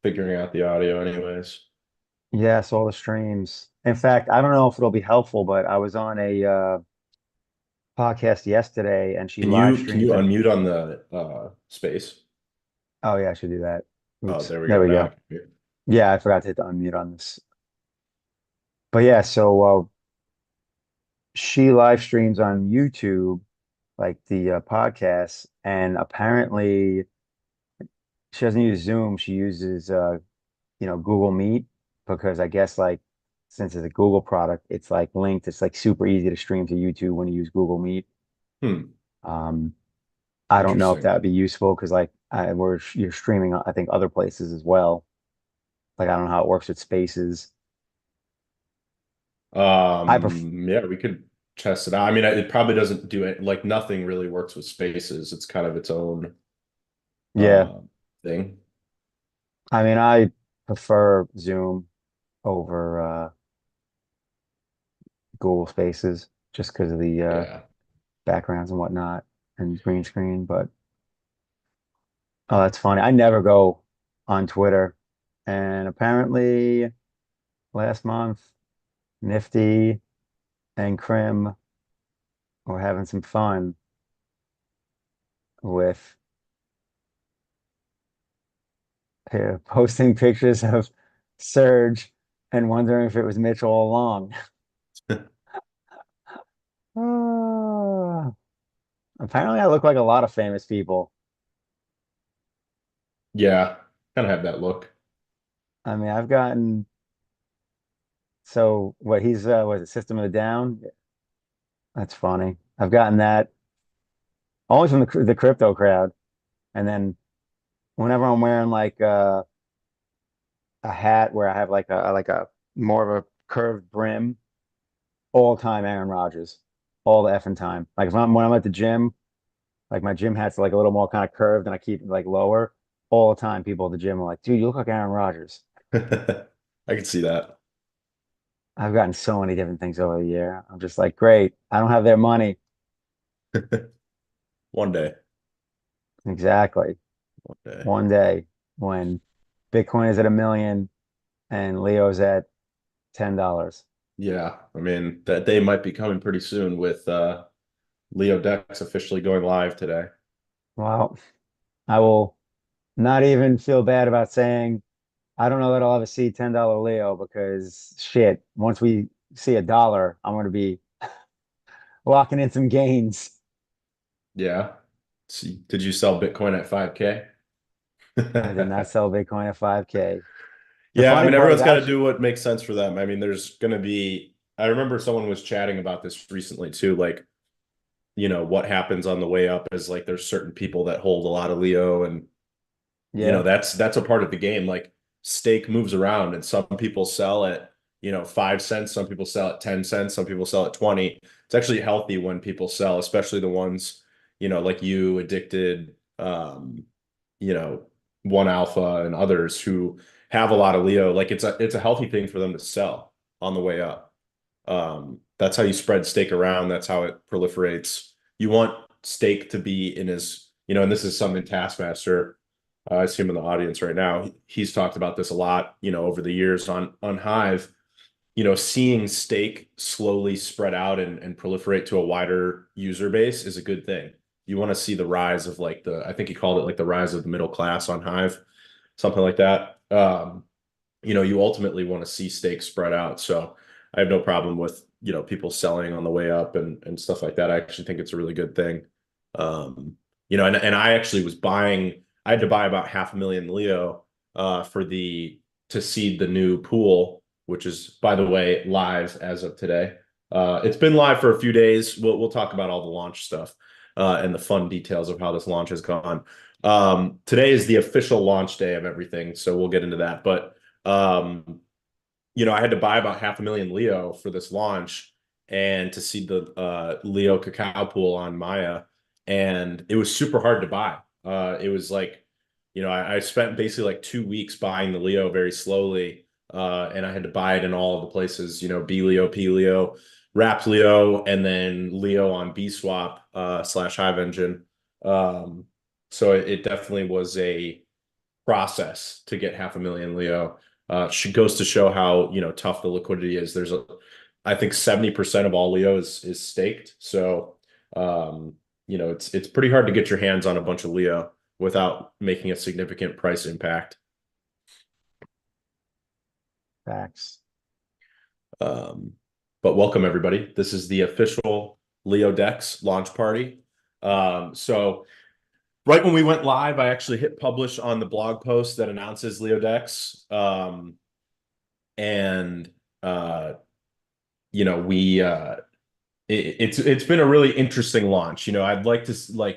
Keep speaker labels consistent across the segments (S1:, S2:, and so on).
S1: figuring out the audio anyways.
S2: Yes, all the streams. In fact, I don't know if it'll be helpful, but I was on a podcast yesterday and she live
S1: Can you
S2: streams and
S1: unmute on the space?
S2: oh yeah, I should do that.
S1: Oh,
S2: Oops.
S1: there we
S2: There
S1: go.
S2: we
S1: Now I
S2: go.
S1: can hear.
S2: Yeah, I forgot to hit the unmute on this. But yeah, so she live streams on YouTube, like the podcast, and apparently she doesn't use Zoom. She uses Google Meet because I guess like since it's a Google product, it's like linked. It's like super easy to stream to YouTube when you use Google Meet.
S1: Hmm.
S2: Um, I don't know if
S1: Interesting.
S2: that would be useful because you're streaming, I think, other places as well. Like I don't know how it works with Spaces. I pref
S1: Yeah, we could test it out. I mean, it probably doesn't do it like nothing really works with spaces. It's kind of its own
S2: Yeah,
S1: uh, thing.
S2: I mean I prefer Zoom over Google Spaces just because of the
S1: Yeah.
S2: backgrounds and whatnot and green screen. But oh, that's funny. I never go on Twitter, and apparently last month, Nifty and Krim were having some fun with posting pictures of Serge and wondering if it was Mitch all along. Ah, apparently, I look like a lot of famous people.
S1: Yeah. Kind of have that look.
S2: I mean, I've gotten what he's was it System of a Down? That's funny. I've gotten that only from the crypto crowd, and then whenever I'm wearing like a hat where I have like a more of a curved brim, all time Aaron Rodgers, all the effing time. Like if I'm when I'm at the gym, like my gym hat's like a little more kind of curved and I keep it like lower. All the time, people at the gym are like, "Dude, you look like Aaron Rodgers."
S1: I can see that.
S2: I've gotten so many different things over the year. I'm just like, great. I don't have their money.
S1: One day.
S2: Exactly.
S1: One day.
S2: One day when Bitcoin is at 1 million and Leo's at $10.
S1: Yeah. I mean, that day might be coming pretty soon with LeoDex officially going live today.
S2: Well, I will not even feel bad about saying I don't know that I'll ever see $10 Leo because shit, once we see $1, I'm going to be locking in some gains.
S1: Yeah. See, did you sell Bitcoin at 5K?
S2: I did not sell Bitcoin at 5K. The
S1: Yeah, I
S2: funny
S1: mean,
S2: part is
S1: everyone's got to
S2: actually,
S1: do what makes sense for them. I mean, there's going to be, I remember someone was chatting about this recently too. Like, what happens on the way up is like there's certain people that hold a lot of Leo, and
S2: yeah,
S1: that's a part of the game. Like stake moves around, and some people sell at 5 cents, some people sell at 10 cents, some people sell at 20. It's actually healthy when people sell, especially the ones like you, Addicted, you know One Alpha, and others who have a lot of Leo. Like it's a healthy thing for them to sell on the way up. That's how you spread stake around. That's how it proliferates. You want stake to be in and this is something Taskmaster, I see him in the audience right now. He's talked about this a lot, over the years on Hive. Seeing stake slowly spread out and proliferate to a wider user base is a good thing. You want to see the rise of like I think he called it like the rise of the middle class on Hive, something like that. You ultimately want to see stake spread out. So I have no problem with, people selling on the way up and stuff like that. I actually think it's a really good thing. And I actually I had to buy about 500,000 Leo for to seed the new pool, which is, by the way, live as of today. It's been live for a few days. We'll talk about all the launch stuff and the fun details of how this launch has gone. Today is the official launch day of everything, so we'll get into that. But um, I had to buy about 500,000 Leo for this launch and to see the Leo cacao pool on Maya. And it was super hard to buy. It was like, I spent basically like 2 weeks buying the Leo very slowly. And I had to buy it in all of the places, B Leo, P Leo, Wrapped Leo, and then Leo on B Swap / Hive Engine. So it definitely was process to get 500,000 Leo. Goes to show how, tough the liquidity is. I think 70% of all Leo is staked. So, it's pretty hard to get your hands on a bunch of Leo without making a significant price impact.
S2: Facts.
S1: Um, but welcome everybody. This is the official LeoDex launch party. So right when we went live, I actually hit publish on the blog post that announces LeoDex. And we it's been a really interesting launch. I'd like to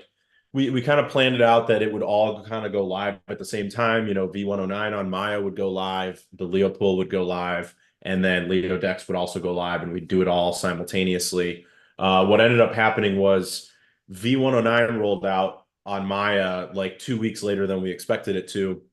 S1: we kind of planned it out that it would all kind of go live at the same time. V109 on Maya would go live, the Leo pool would go live, and then LeoDex would also go live, and we'd do it all simultaneously. What ended up happening was V109 rolled out on Maya like 2 weeks later than we expected it to.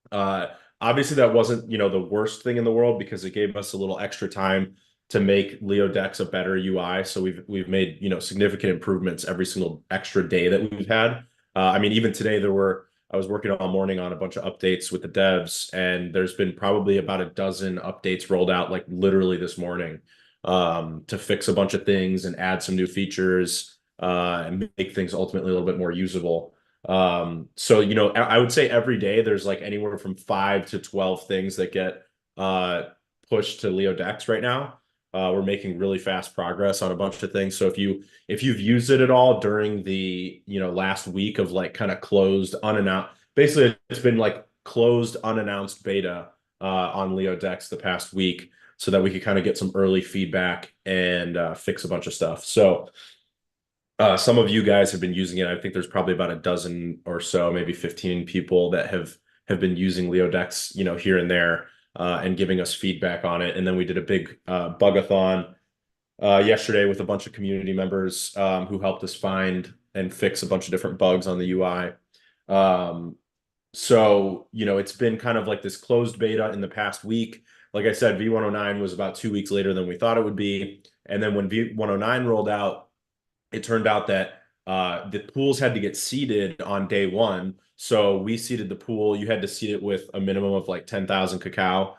S1: Uh, Obviously, that wasn't, the worst thing in the world because it gave us a little extra time to make LeoDex a better UI. So we've made, significant improvements every single extra day that we've had. I mean, even today I was working all morning on a bunch of updates with the devs, and there's been probably about a dozen updates rolled out like literally this morning, to fix a bunch of things and add some new features, and make things ultimately a little bit more usable. So, I would say every day there's like anywhere from 5 to 12 things that get pushed to LeoDex right now. We're making really fast progress on a bunch of things. So if you've used it at all during the, last week of like kind of closed, unannounced, basically it's been like closed, unannounced beta on LeoDex the past week so that we could kind of get some early feedback and fix a bunch of stuff. So some of you guys have been using it. I think there's probably about a dozen or so, maybe 15 people that have been using LeoDex, here and there, and giving us feedback on it. And then we did a big bugathon yesterday with a bunch of community members who helped us find and fix a bunch of different bugs on the UI. So, it's been kind of like this closed beta in the past week. Like I said, V109 was about 2 weeks later than we thought it would be. And then when V109 rolled out, it turned out that the pools had to get seeded on day one. So we seeded the pool. You had to seed it with a minimum of like 10,000 cacao.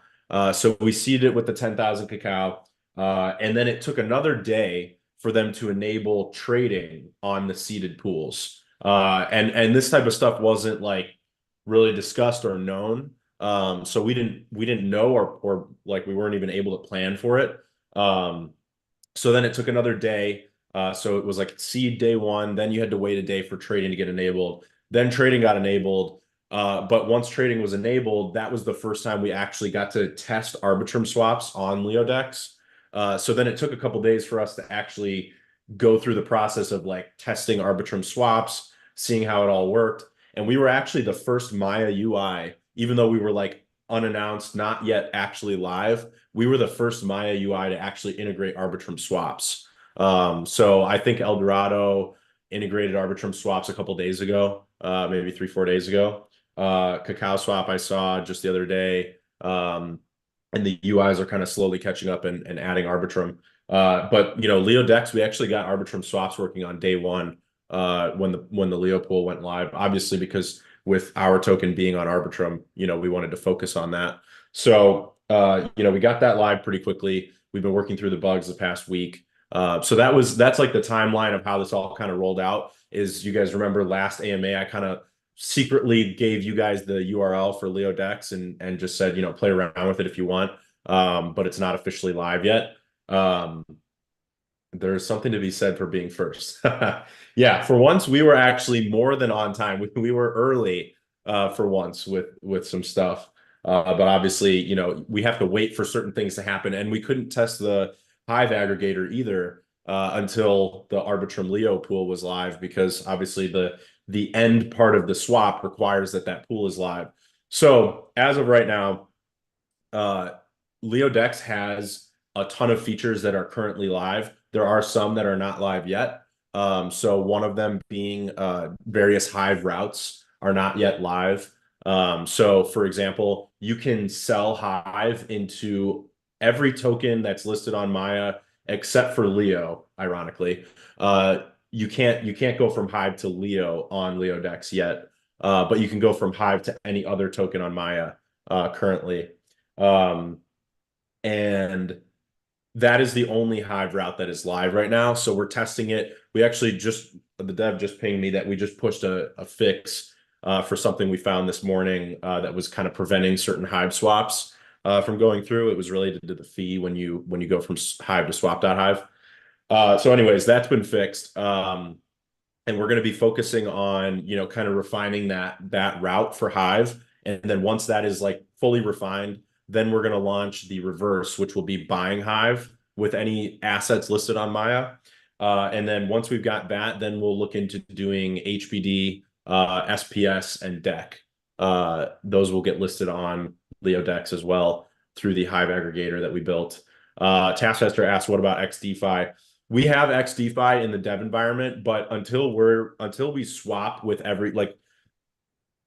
S1: So we seeded it with the 10,000 cacao. And then it took another day for them to enable trading on the seeded pools. And this type of stuff wasn't like really discussed or known. So we didn't know or like we weren't even able to plan for it. So then it took another day. So it was like seed day one, then you had to wait a day for trading to get enabled. Then trading got enabled. But once trading was enabled, that was the first time we actually got to test Arbitrum swaps on LeoDex. So then it took a couple days for us to actually go through the process of like testing Arbitrum swaps, seeing how it all worked. And we were actually the first Maya UI, even though we were like unannounced, not yet actually live. We were the first Maya UI to actually integrate Arbitrum swaps. So I think Eldorado integrated Arbitrum swaps a couple days ago, maybe 3, 4 days ago. Cacao swap I saw just the other day. And the UIs are kind of slowly catching up and adding Arbitrum. But LeoDex, we actually got Arbitrum swaps working on day one when the Leo pool went live. Obviously, because with our token being on Arbitrum, we wanted to focus on that. So we got that live pretty quickly. We've been working through the bugs the past week. So that's like the timeline of how this all kind of rolled out. Is you guys remember last AMA, I kind of secretly gave you guys the URL for LeoDex and just said, play around with it if you want. But it's not officially live yet. There's something to be said for being first. Yeah, for once we were actually more than on time. We were early for once with some stuff. But obviously, we have to wait for certain things to happen, and we couldn't test the Hive aggregator either until the Arbitrum Leo pool was live, because obviously the end part of the swap requires that pool is live. So as of right now, LeoDex has a ton of features that are currently live. There are some that are not live yet. So one of them being various Hive routes are not yet live. So for example, you can sell Hive into every token that's listed on Maya except for Leo, ironically. You can't go from Hive to Leo on LeoDex yet. but you can go from Hive to any other token on Maya currently. Um, and that is the only Hive route that is live right now. So we're testing it. We actually just, the dev just pinged me that we just pushed a fix for something we found this morning that was kind of preventing certain Hive swaps from going through. It was related to the fee when you go from Hive to swap.hive. So anyways, that's been fixed. And we're going to be focusing on, kind of refining that route for Hive. And then once that is like fully refined, then we're going to launch the reverse, which will be buying Hive with any assets listed on Maya. And then once we've got that, then we'll look into doing HBD, SPS, and DEC. Those will get listed on LeoDex as well through the Hive aggregator that we built. Taskmaster asked, what about XDeFi? We have XDeFi in the dev environment, but until we swap with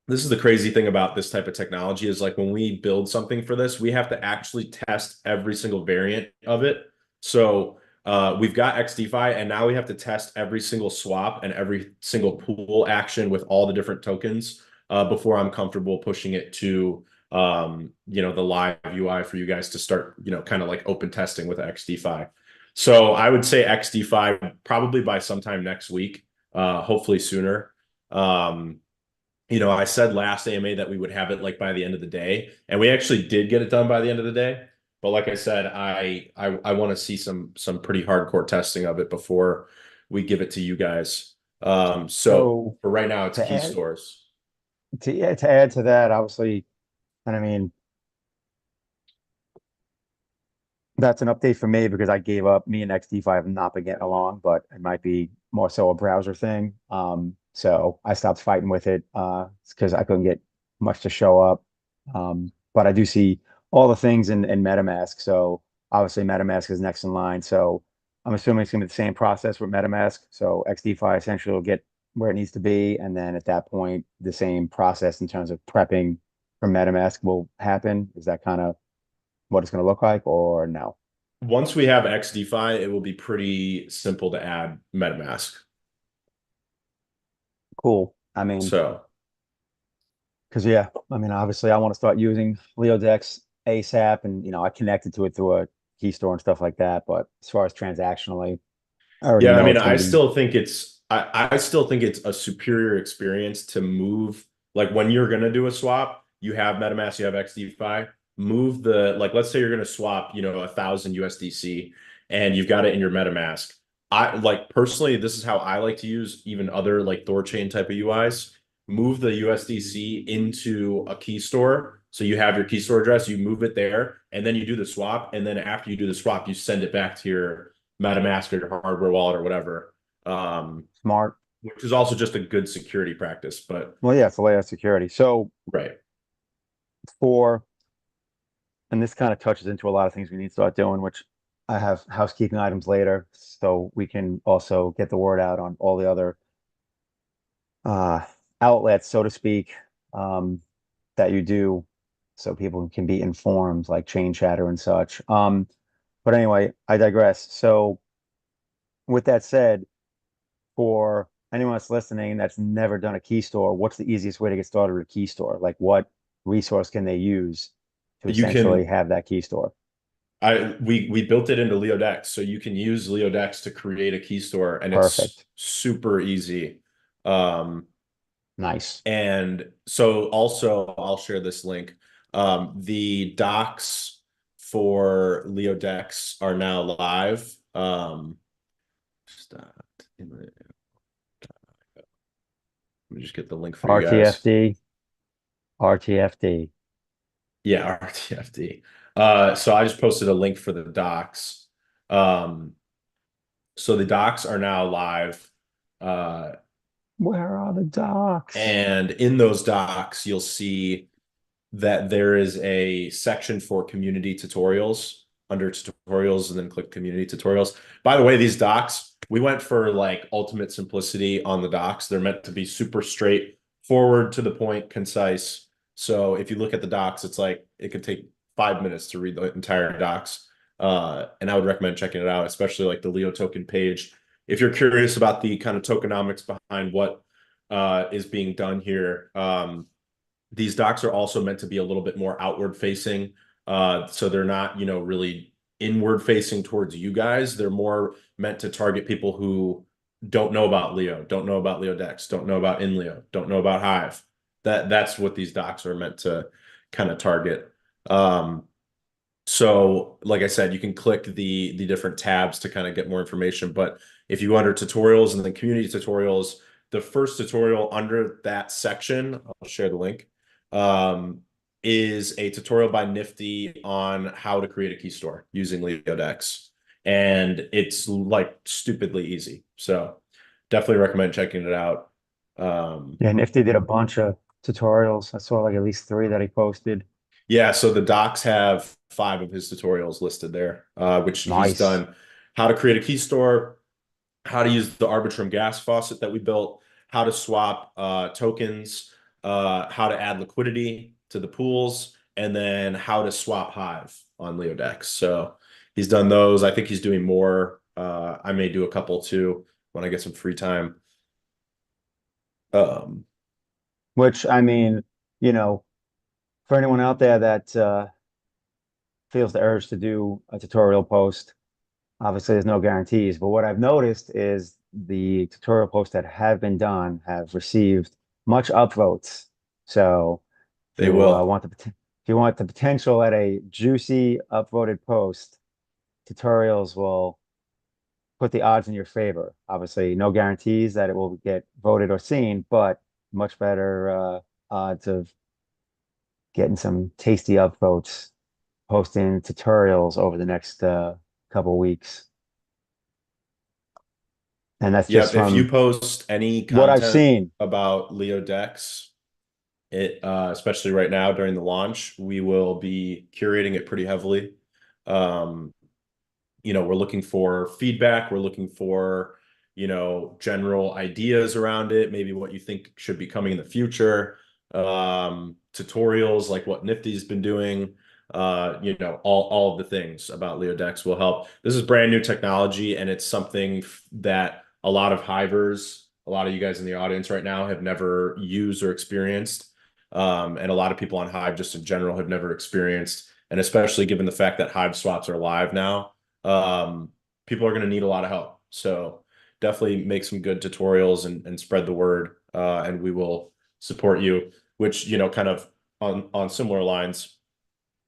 S1: this is the crazy thing about this type of technology is like when we build something for this, we have to actually test every single variant of it. So we've got XDeFi, and now we have to test every single swap and every single pool action with all the different tokens before I'm comfortable pushing it to the live UI for you guys to start, kind of like open testing with XDeFi. So I would say XDeFi probably by sometime next week, hopefully sooner. I said last AMA that we would have it like by the end of the day, and we actually did get it done by the end of the day. But like I said, I want to see some pretty hardcore testing of it before we give it to you guys. So
S2: So
S1: for right now, it's
S2: to
S1: key
S2: add
S1: stores.
S2: to add to that, obviously, and I mean that's an update for me because I gave up. Me and XD5 have not been getting along, but it might be more so a browser thing. So I stopped fighting with it because I couldn't get much to show up. But I do see all the things in MetaMask. So obviously MetaMask is next in line. So I'm assuming it's gonna be the same process with MetaMask. So XDFi essentially will get where it needs to be, and then at that point, the same process in terms of prepping for MetaMask will happen. Is that kind of what it's going to look like, or no?
S1: Once we have XDeFi, it will be pretty simple to add MetaMask.
S2: Cool. I mean,
S1: So
S2: because yeah, I mean, obviously, I want to start using LeoDex ASAP, and I connected to it through a key store and stuff like that. But as far as transactionally, I already
S1: yeah, I
S2: know
S1: mean,
S2: it's going to be
S1: I still think it's a superior experience to move like when you're gonna do a swap, you have MetaMask, you have XDeFi, move like let's say you're gonna swap, 1,000 USDC and you've got it in your MetaMask. I like personally, this is how I like to use even other like Thorchain type of UIs. Move the USDC into a key store. So you have your key store address, you move it there, and then you do the swap. And then after you do the swap, you send it back to your MetaMask or your hardware wallet or whatever,
S2: smart.
S1: which is also just a good security practice. But
S2: Well, yeah, it's a layer of security. So
S1: right,
S2: for, and this kind of touches into a lot of things we need to start doing, which I have housekeeping items later, so we can also get the word out on all the other uh, outlets, so to speak, um, that you do, so people can be informed, like chain chatter and such. But anyway, I digress. So, with that said, for anyone that's listening that's never done a key store, what's the easiest way to get started with a key store? Like, what resource can they use to
S1: you
S2: essentially
S1: can.
S2: have that key store?
S1: We built it into LeoDex, so you can use LeoDex to create a key store, and it's
S2: Perfect.
S1: super easy. Um,
S2: Nice.
S1: and so also I'll share this link. The docs for LeoDex are now live. Start in the- Let me just get the link for you guys.
S2: RTFD, RTFD.
S1: Yeah, RTFD. So I just posted a link for the docs. Um, so the docs are now live. Uh,
S2: Where are the docs?
S1: and in those docs, you'll see that there is a section for community tutorials under tutorials and then click community tutorials. By the way, these docs, we went for like ultimate simplicity on the docs. They're meant to be super straight forward to the point, concise. So if you look at the docs, it's like it could take 5 minutes to read the entire docs. And I would recommend checking it out, especially like the Leo token page. If you're curious about the kind of tokenomics behind what is being done here. These docs are also meant to be a little bit more outward facing. So they're not, really inward facing towards you guys. They're more meant to target people who don't know about Leo, don't know about LeoDex, don't know about INLEO, don't know about Hive. That's what these docs are meant to kind of target. Um, so, like I said, you can click the different tabs to kind of get more information. But if you go under tutorials and then community tutorials, the first tutorial under that section, I'll share the link, um, is a tutorial by Nifty on how to create a key store using LeoDex. And it's like stupidly easy. So definitely recommend checking it out. Um,
S2: Yeah, Nifty did a bunch of tutorials. I saw like at least three that he posted.
S1: Yeah, so the docs have 5 of his tutorials listed there, which he's
S2: Nice.
S1: done how to create a key store, how to use the Arbitrum gas faucet that we built, how to swap tokens, how to add liquidity to the pools, and then how to swap Hive on LeoDex. So he's done those. I think he's doing more. I may do a couple too when I get some free time. Um,
S2: Which I mean, you know, for anyone out there that feels the urge to do a tutorial post, obviously there's no guarantees, but what I've noticed is the tutorial posts that have been done have received much upvotes. So if
S1: they
S2: you
S1: will.
S2: if you want the potential at a juicy upvoted post, tutorials will put the odds in your favor. Obviously, no guarantees that it will get voted or seen, but much better odds of getting some tasty upvotes, posting tutorials over the next couple weeks. And that's just
S1: Yep, if you
S2: from
S1: post any
S2: what I've
S1: content
S2: seen.
S1: about LeoDex, especially right now during the launch, we will be curating it pretty heavily. Um, we're looking for feedback. We're looking for, general ideas around it, maybe what you think should be coming in the future. Tutorials like what Nifty's been doing. All of the things about LeoDex will help. This is brand new technology, and it's something that a lot of hivers, a lot of you guys in the audience right now have never used or experienced. And a lot of people on Hive just in general have never experienced. And especially given the fact that Hive swaps are live now, um, people are going to need a lot of help. So definitely make some good tutorials and spread the word, and we will support you. Which, kind of on similar lines,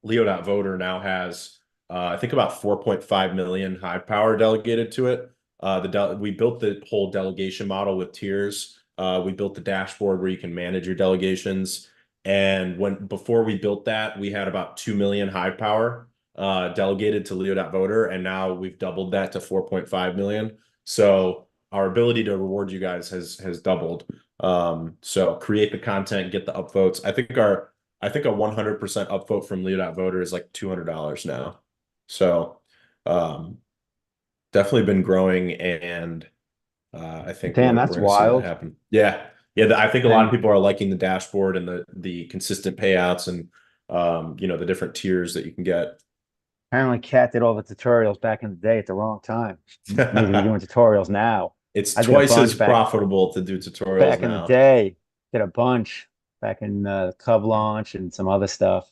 S1: Leo.voter now has, I think, about 4.5 million Hive power delegated to it. We built the whole delegation model with tiers. We built the dashboard where you can manage your delegations. And before we built that, we had about 2 million Hive power delegated to Leo.voter, and now we've doubled that to 4.5 million. So our ability to reward you guys has doubled. So create the content, get the upvotes. I think a 100% upvote from Leo.voter is like $200 now. So um, definitely been growing, and I think
S2: Damn,
S1: we're
S2: that's
S1: going to see that
S2: wild.
S1: happen. Yeah, yeah. I think a lot of
S2: And
S1: people are liking the dashboard and the consistent payouts and the different tiers that you can get.
S2: apparently Cat did all the tutorials back in the day at the wrong time. Need to be doing tutorials now.
S1: It's
S2: I did a
S1: twice as
S2: bunch
S1: profitable to do tutorials
S2: back in the
S1: now.
S2: day. Did a bunch back in Cub launch and some other stuff.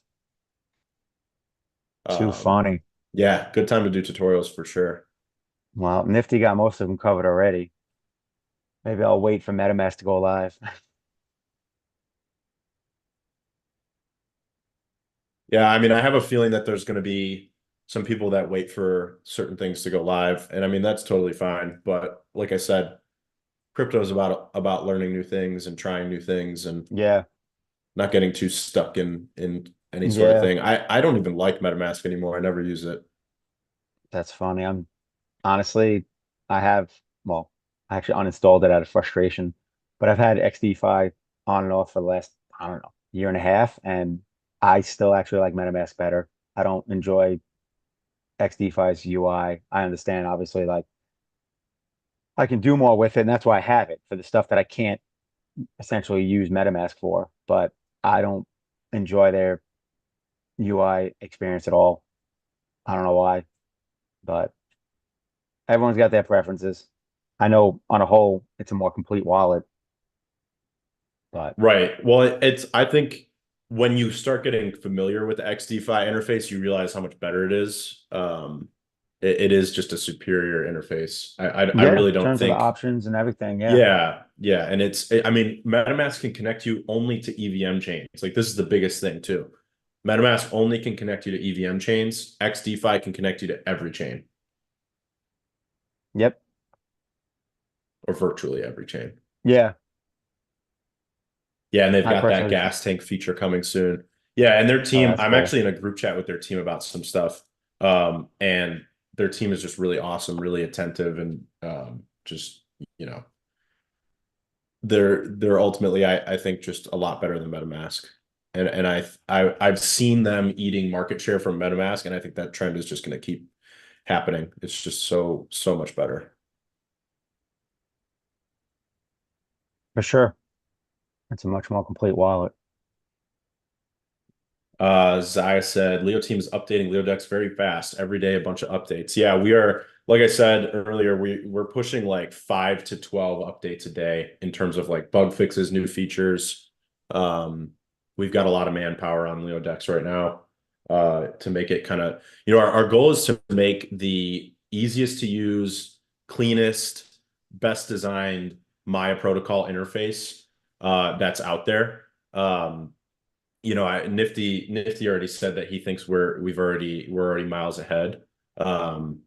S2: Too
S1: Um,
S2: funny.
S1: yeah, good time to do tutorials for sure.
S2: Well, Nifty got most of them covered already. Maybe I'll wait for MetaMask to go live.
S1: Yeah, I mean, I have a feeling that there's going to be some people that wait for certain things to go live, and I mean that's totally fine. But like I said, crypto is about learning new things and trying new things and
S2: Yeah,
S1: not getting too stuck in any sort of
S2: yeah,
S1: thing. I don't even like MetaMask anymore. I never use it.
S2: that's funny. I'm honestly, I have, well, I actually uninstalled it out of frustration, but I've had XDFi on and off for the last, I don't know, year and a half, and I still actually like MetaMask better. I don't enjoy XDFi's UI. I understand, obviously, like I can do more with it, and that's why I have it for the stuff that I can't essentially use MetaMask for, but I don't enjoy their UI experience at all. I don't know why, but everyone's got their preferences. I know on a whole, it's a more complete wallet. But
S1: Right. Well, I think when you start getting familiar with the XDFI interface, you realize how much better it is. It is just a superior interface. I
S2: yeah, in
S1: really don't
S2: terms of the
S1: think.
S2: options and everything, yeah.
S1: Yeah, yeah, and I mean, MetaMask can connect you only to EVM chains. Like this is the biggest thing too. MetaMask only can connect you to EVM chains. XDeFi can connect you to every chain
S2: Yep.
S1: or virtually every chain.
S2: Yeah.
S1: Yeah, and they've
S2: I
S1: got that
S2: personally,
S1: gas tank feature coming soon. Yeah, and their
S2: oh,
S1: team,
S2: that's
S1: I'm
S2: cool.
S1: actually in a group chat with their team about some stuff. And their team is just really awesome, really attentive, and just, you know, they're ultimately I think just a lot better than MetaMask. And I've seen them eating market share from MetaMask, and I think that trend is just going to keep happening. It's just so much better.
S2: For sure. It's a much more complete wallet.
S1: Zaya said, Leo team is updating LeoDex very fast. Every day, a bunch of updates. Yeah, we are, like I said earlier, we're pushing like 5 to 12 updates a day in terms of like bug fixes, new features. Um, we've got a lot of manpower on LeoDex right now, to make it kind of, our goal is to make the easiest to use, cleanest, best designed Maya protocol interface, that's out there. Nifty already said that he thinks we're already miles ahead. Um,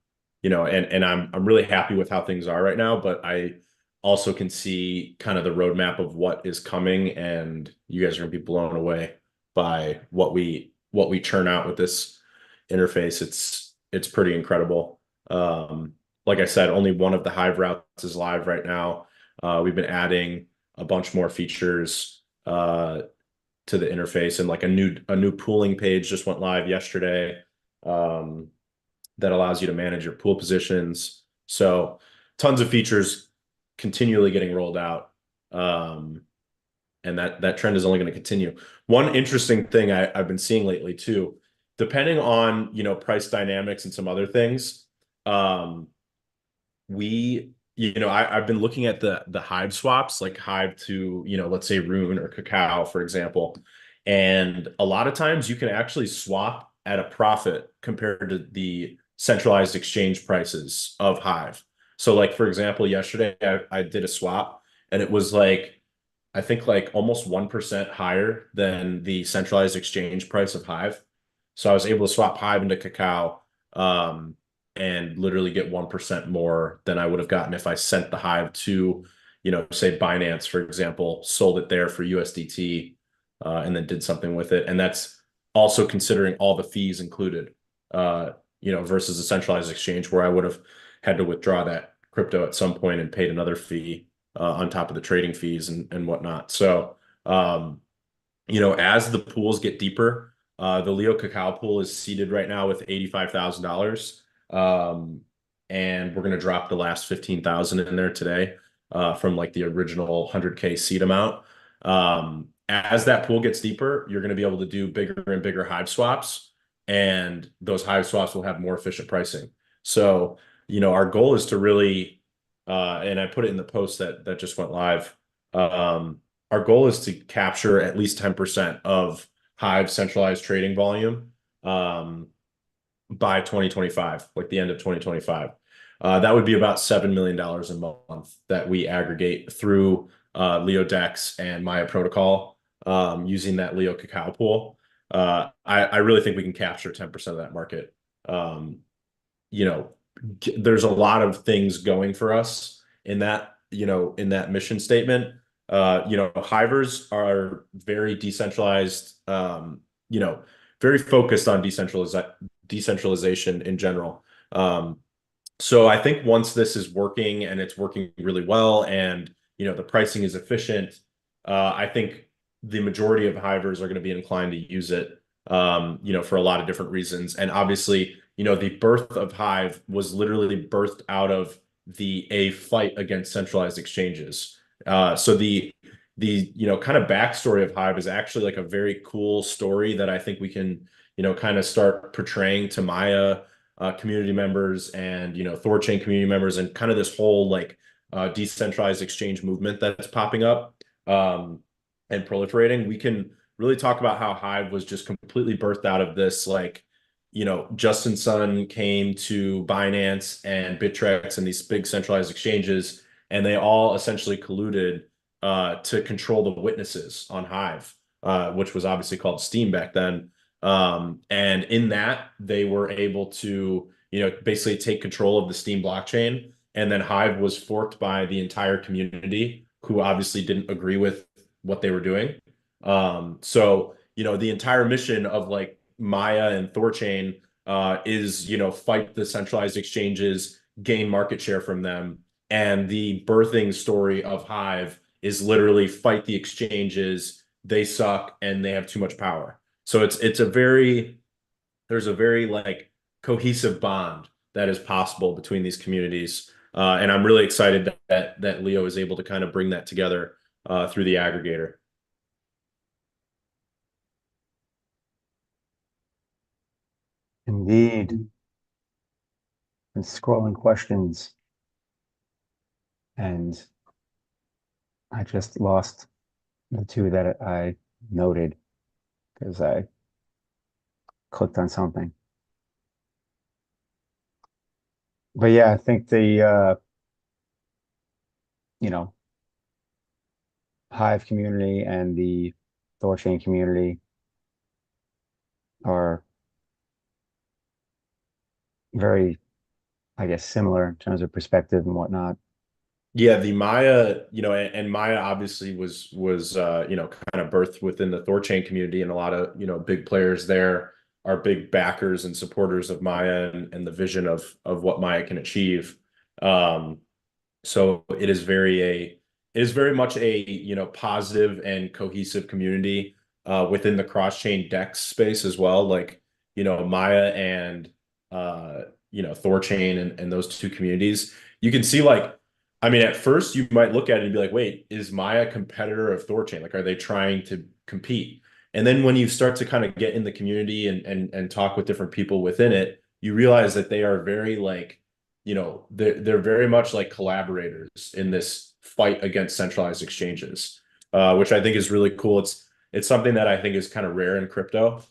S1: and I'm really happy with how things are right now, but I also can see kind of the roadmap of what is coming, and you guys are gonna be blown away by what we churn out with this interface. It's pretty incredible. Like I said, only one of the Hive routes is live right now. We've been adding a bunch more features to the interface, and like a new pooling page just went live yesterday, um, that allows you to manage your pool positions. So tons of features continually getting rolled out. Um, and that trend is only going to continue. One interesting thing I've been seeing lately too, depending on price dynamics and some other things, um, I've been looking at the Hive swaps, like Hive to, let's say Rune or Cacao, for example. And a lot of times you can actually swap at a profit compared to the centralized exchange prices of Hive. So like, for example, yesterday I did a swap, and it was like, I think like almost 1% higher than the centralized exchange price of Hive. So I was able to swap Hive into Cacao, and literally get 1% more than I would have gotten if I sent the Hive to, say Binance, for example, sold it there for USDT, and then did something with it. And that's also considering all the fees included, versus a centralized exchange where I would have had to withdraw that crypto at some point and paid another fee, on top of the trading fees and whatnot. So, as the pools get deeper, the Leo Cacao pool is seated right now with $85,000. Um, and we're going to drop the last 15,000 in there today, from like the original 100K seed amount. As that pool gets deeper, you're going to be able to do bigger and bigger Hive swaps, and those Hive swaps will have more efficient pricing. So, our goal is to really, and I put it in the post that just went live. Our goal is to capture at least 10% of Hive centralized trading volume, by 2025, like the end of 2025. That would be about $7 million a month that we aggregate through, LeoDex and Maya Protocol, using that Leo Cacao pool. I really think we can capture 10% of that market. Um, you know, there's a lot of things going for us in that mission statement. Hivers are very decentralized, very focused on decentralization in general. So I think once this is working and it's working really well, and the pricing is efficient, I think the majority of hivers are going to be inclined to use it, for a lot of different reasons. And obviously, the birth of Hive was literally birthed out of the a fight against centralized exchanges. So the kind of backstory of Hive is actually like a very cool story that I think we can, kind of start portraying to Maya, community members, and Thorchain community members, and kind of this whole like, decentralized exchange movement that's popping up. and proliferating, we can really talk about how Hive was just completely birthed out of this. Like, Justin Sun came to Binance and Bittrex and these big centralized exchanges, and they all essentially colluded to control the witnesses on Hive, which was obviously called Steam back then. And in that, they were able to, basically take control of the Steam blockchain. And then Hive was forked by the entire community, who obviously didn't agree with what they were doing. So, the entire mission of like Maya and Thorchain is, fight the centralized exchanges, gain market share from them. And the birthing story of Hive is literally fight the exchanges, they suck, and they have too much power. So there's a very like cohesive bond that is possible between these communities. And I'm really excited that Leo is able to kind of bring that together through the aggregator.
S2: Indeed. And scrolling questions, and I just lost the two that I noted because I clicked on something. But yeah, I think the you know, Hive community and the Thorchain community are very, I guess, similar in terms of perspective and whatnot.
S1: Yeah, the Maya, and Maya obviously was kind of birthed within the Thorchain community, and a lot of, big players there are big backers and supporters of Maya and the vision of what Maya can achieve. Um, so it is very much a, positive and cohesive community within the cross-chain DEX space as well. Like, Maya and Thorchain and those two communities. You can see like, I mean, at first you might look at it and be like, wait, is Maya a competitor of Thorchain? Like, are they trying to compete? And then when you start to kind of get in the community and talk with different people within it, you realize that they are very like, they're very much like collaborators in this fight against centralized exchanges, which I think is really cool. It's something that I think is kind of rare in crypto,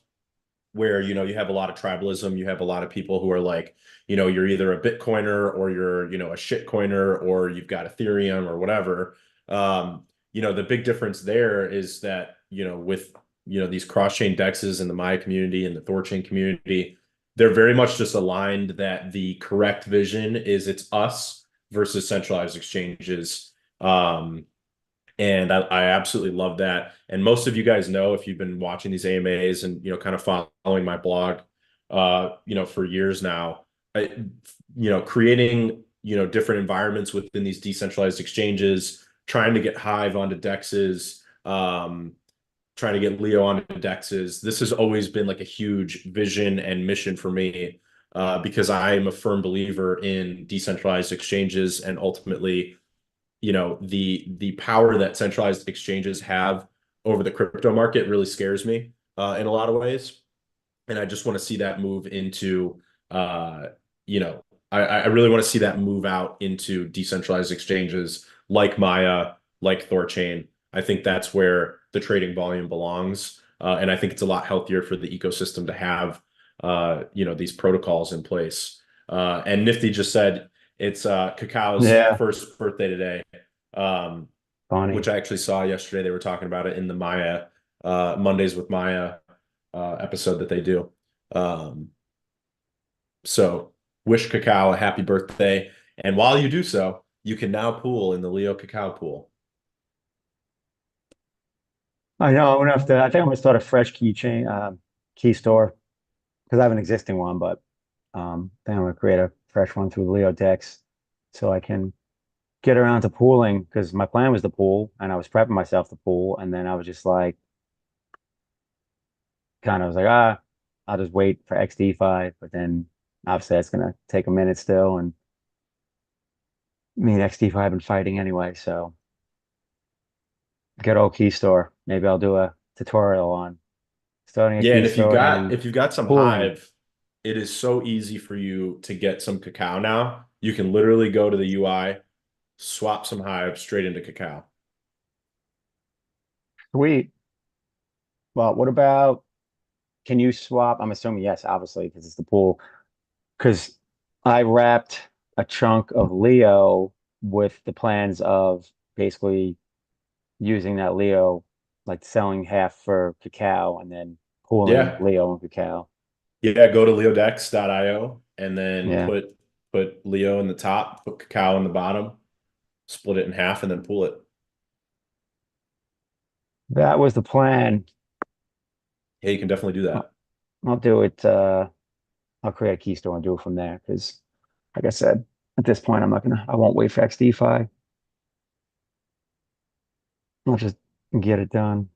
S1: where you have a lot of tribalism, you have a lot of people who are like, you're either a Bitcoiner or you're, a shitcoiner, or you've got Ethereum or whatever. The big difference there is that, with these cross-chain dexes in the Maya community and the Thorchain community, they're very much just aligned that the correct vision is it's us versus centralized exchanges. And I absolutely love that. And most of you guys know, if you've been watching these AMAs and, kind of following my blog, for years now, creating, different environments within these decentralized exchanges, trying to get Hive onto dexes, trying to get Leo onto dexes. This has always been like a huge vision and mission for me, because I am a firm believer in decentralized exchanges, and ultimately, the power that centralized exchanges have over the crypto market really scares me in a lot of ways. And I just want to see that move into, you know, I really want to see that move out into decentralized exchanges like Maya, like Thorchain. I think that's where the trading volume belongs. And I think it's a lot healthier for the ecosystem to have, these protocols in place. And Nifty just said it's Cacao
S2: Yeah,
S1: first birthday today, um, which
S2: funny.
S1: I actually saw yesterday. They were talking about it in the Maya Mondays with Maya episode that they do. Um, so wish Cacao a happy birthday. And while you do so, you can now pool in the Leo Cacao pool.
S2: I know. I'm gonna have to. I think I'm gonna start a fresh keychain, key store because I have an existing one, but I think I'm gonna create a fresh one through LeoDex so I can get around to pooling because my plan was to pool and I was prepping myself to pool, and then I was just like, kind of was like, I'll just wait for XD5, but then obviously that's gonna take a minute still, and me and XD5 been fighting anyway, so good old key store. Maybe I'll do a tutorial on starting a
S1: Yeah,
S2: key
S1: and
S2: store and
S1: if you've got some
S2: pooling.
S1: Hive, it is so easy for you to get some Cacao now. You can literally go to the UI, swap some Hive straight into Cacao.
S2: Sweet. Well, what about can you swap? I'm assuming yes, obviously, because it's the pool. Because I wrapped a chunk of Leo with the plans of basically using that Leo, like selling half for cacao and then pooling
S1: Yeah.
S2: Leo and cacao.
S1: Yeah, go to leodex.io and then
S2: Yeah,
S1: put Leo in the top, put cacao in the bottom, split it in half, and then pool it.
S2: that was the plan.
S1: Yeah, you can definitely do
S2: I'll,
S1: that.
S2: I'll do it. I'll create a key store and do it from there because, like I said, at this point, I won't wait for XDeFi. I'll just get it done.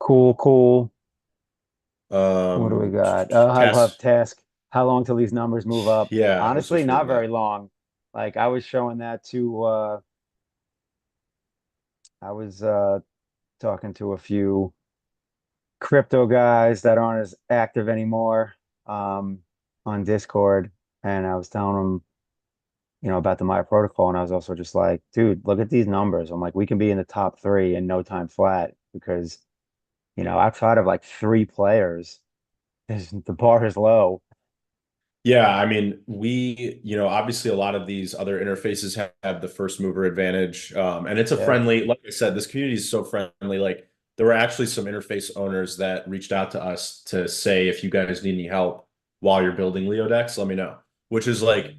S2: Cool, cool. What do we got? I love
S1: Test.
S2: task. How long till these numbers move up?
S1: Yeah, I was
S2: Honestly,
S1: just
S2: not
S1: reading
S2: very
S1: that.
S2: long. Like I was showing that to I was talking to a few crypto guys that aren't as active anymore on Discord, and I was telling them, about the Maya protocol, and I was also just like, dude, look at these numbers. I'm like, we can be in the top three in no time flat because, outside of like three players, the bar is low.
S1: Yeah, I mean, obviously a lot of these other interfaces have the first mover advantage. And it's a
S2: Yeah,
S1: friendly, like I said, this community is so friendly. Like there were actually some interface owners that reached out to us to say, if you guys need any help while you're building LeoDex, let me know, which is like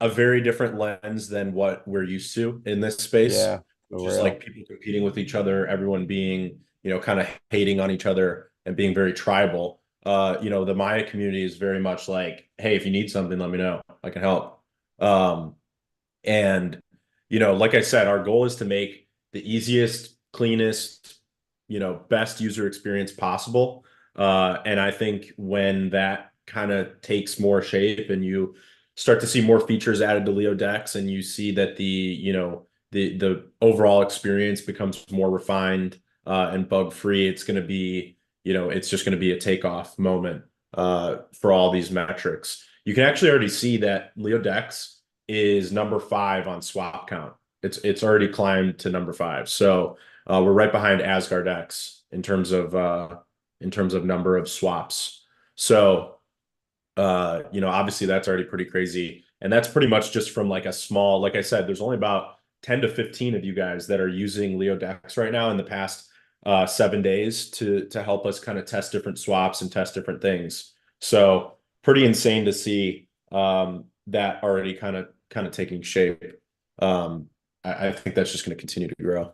S1: a very different lens than what we're used to in this space,
S2: yeah, for
S1: which is
S2: real.
S1: like people competing with each other, everyone being, kind of hating on each other and being very tribal. The Maya community is very much like, hey, if you need something, let me know. I can help. Um, and, like I said, our goal is to make the easiest, cleanest, best user experience possible. And I think when that kind of takes more shape and you start to see more features added to LeoDex and you see that the overall experience becomes more refined and bug free, it's going to be, it's just going to be a takeoff moment for all these metrics. You can actually already see that LeoDex is number 5 on swap count. It's already climbed to number 5. So we're right behind AsgardX in terms of number of swaps. So obviously that's already pretty crazy. And that's pretty much just from like a small, like I said, there's only about 10 to 15 of you guys that are using LeoDex right now in the past 7 days to help us kind of test different swaps and test different things. So pretty insane to see that already kind of taking shape. I think that's just going to continue to grow.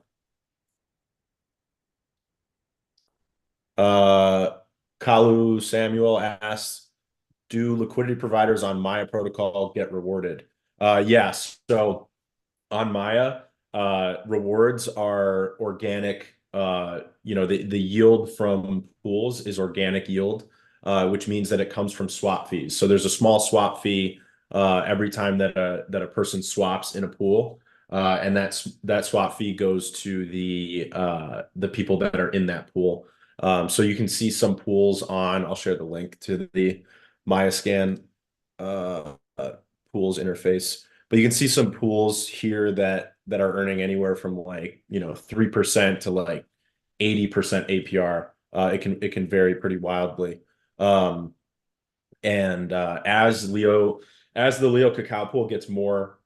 S1: Uh, Kalu Samuel asks, do liquidity providers on Maya protocol get rewarded? Yes. So on Maya, rewards are organic. The yield from pools is organic yield, which means that it comes from swap fees. So there's a small swap fee every time that a person swaps in a pool, and that swap fee goes to the people that are in that pool. So you can see some pools on. I'll share the link to the Maya scan pools interface. But you can see some pools here that are earning anywhere from like, 3% to like 80% APR. It can vary pretty wildly. Um, and as the Leo cacao pool gets more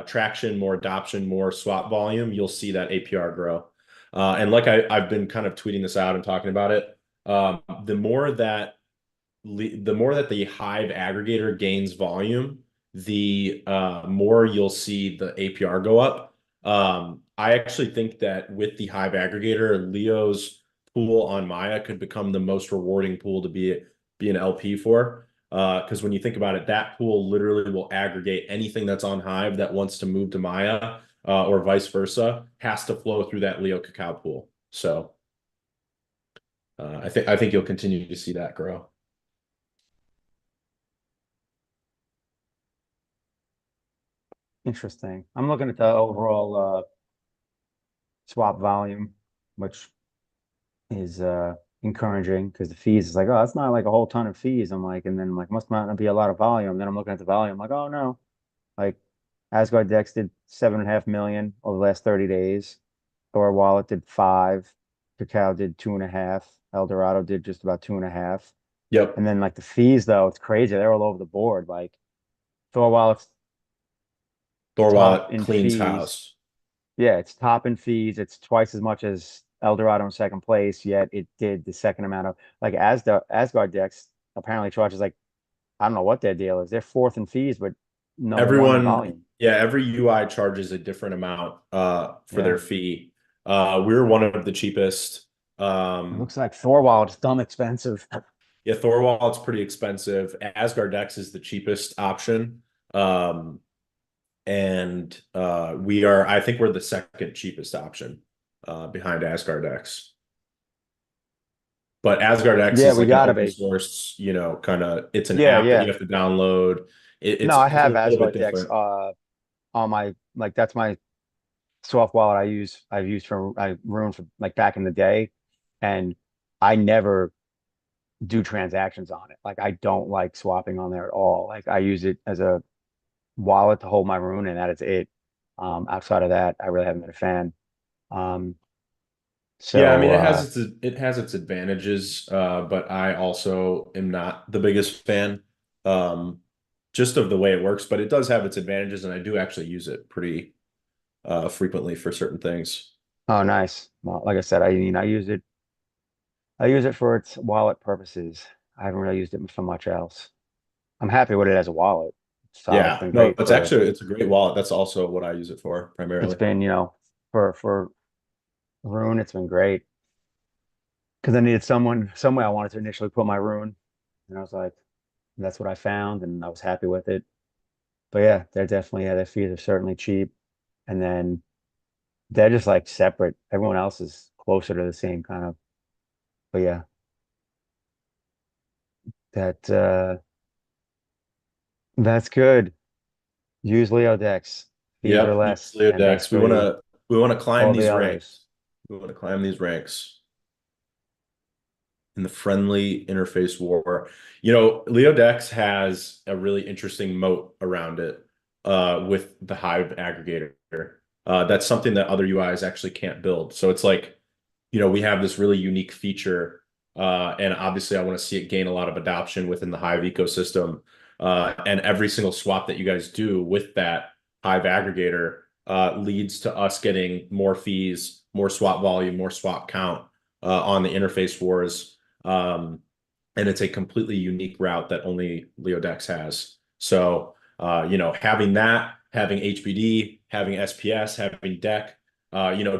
S1: traction, more adoption, more swap volume, you'll see that APR grow. And like I've been kind of tweeting this out and talking about it, the more that the Hive aggregator gains volume, the more you'll see the APR go up. I actually think that with the Hive aggregator, Leo's pool on Maya could become the most rewarding pool to be an LP for. Because when you think about it, that pool literally will aggregate anything that's on Hive that wants to move to Maya, or vice versa, has to flow through that Leo cacao pool. So I think you'll continue to see that grow.
S2: Interesting. I'm looking at the overall swap volume, which is encouraging because the fees is like, oh, that's not like a whole ton of fees. I'm like, and then I'm like, must not be a lot of volume. Then I'm looking at the volume, like, oh no, like Asgard Dex did 7.5 million over the last 30 days. Thor wallet did 5, Cacao did 2.5, Eldorado did just about 2.5.
S1: Yep.
S2: And then like the fees though, it's crazy. They're all over the board. Like Thor wallet's
S1: Thor
S2: top
S1: wallet
S2: in
S1: cleans
S2: fees.
S1: house.
S2: Yeah, it's top in fees. It's twice as much as Eldorado in second place, yet it did the second amount of like Asgard Dex apparently charges like I don't know what their deal is. They're fourth in fees, but number one in
S1: Everyone,
S2: volume.
S1: yeah, every UI charges a different amount for their
S2: Yeah.
S1: fee. We're one of the cheapest.
S2: It
S1: Um,
S2: looks like Thor wallet's dumb expensive.
S1: yeah, Thor wallet's pretty expensive. Asgard Dex is the cheapest option. Um, and we are, I think we're the second cheapest option behind Asgard X. But Asgard X
S2: Yeah,
S1: is
S2: we
S1: like an
S2: gotta
S1: open
S2: be.
S1: source, kind of, it's an
S2: Yeah,
S1: app that you
S2: yeah.
S1: have to download.
S2: No, I
S1: It's a
S2: have
S1: little bit
S2: Asgard Dex
S1: different.
S2: on my like that's my soft wallet I've used for I ruined for like back in the day, and I never do transactions on it. Like I don't like swapping on there at all. Like I use it as a wallet to hold my rune, and that is it. Outside of that, I really haven't been a fan. Um,
S1: Yeah, I mean
S2: so
S1: it has its advantages, but I also am not the biggest fan, um, just of the way it works. But it does have its advantages, and I do actually use it pretty frequently for certain things.
S2: oh nice. Well, like I said, I mean I use it for its wallet purposes. I haven't really used it for much else. I'm happy with it as a wallet. It's solid. It's
S1: Yeah,
S2: been
S1: no,
S2: great for
S1: it's a great wallet. That's also what I use it for
S2: it's
S1: primarily.
S2: been, for Rune, it's been great. Because I needed some way I wanted to initially put my rune. And I was like, that's what I found, and I was happy with it. But yeah, their fees are certainly cheap. And then they're just like separate. Everyone else is closer to the same kind of, but yeah, that that's good. Use LeoDex. Fees are
S1: Yep, use
S2: less, and
S1: LeoDex. We want
S2: basically
S1: to we want to climb
S2: all the
S1: these
S2: others.
S1: ranks. We want to climb these ranks in the friendly interface war. LeoDex has a really interesting moat around it with the Hive aggregator. That's something that other UIs actually can't build. So it's like, we have this really unique feature, and obviously I want to see it gain a lot of adoption within the Hive ecosystem. And every single swap that you guys do with that Hive aggregator leads to us getting more fees, more swap volume, more swap count on the interface wars. Um, and it's a completely unique route that only LeoDex has. So, having that, having HBD, having SPS, having deck,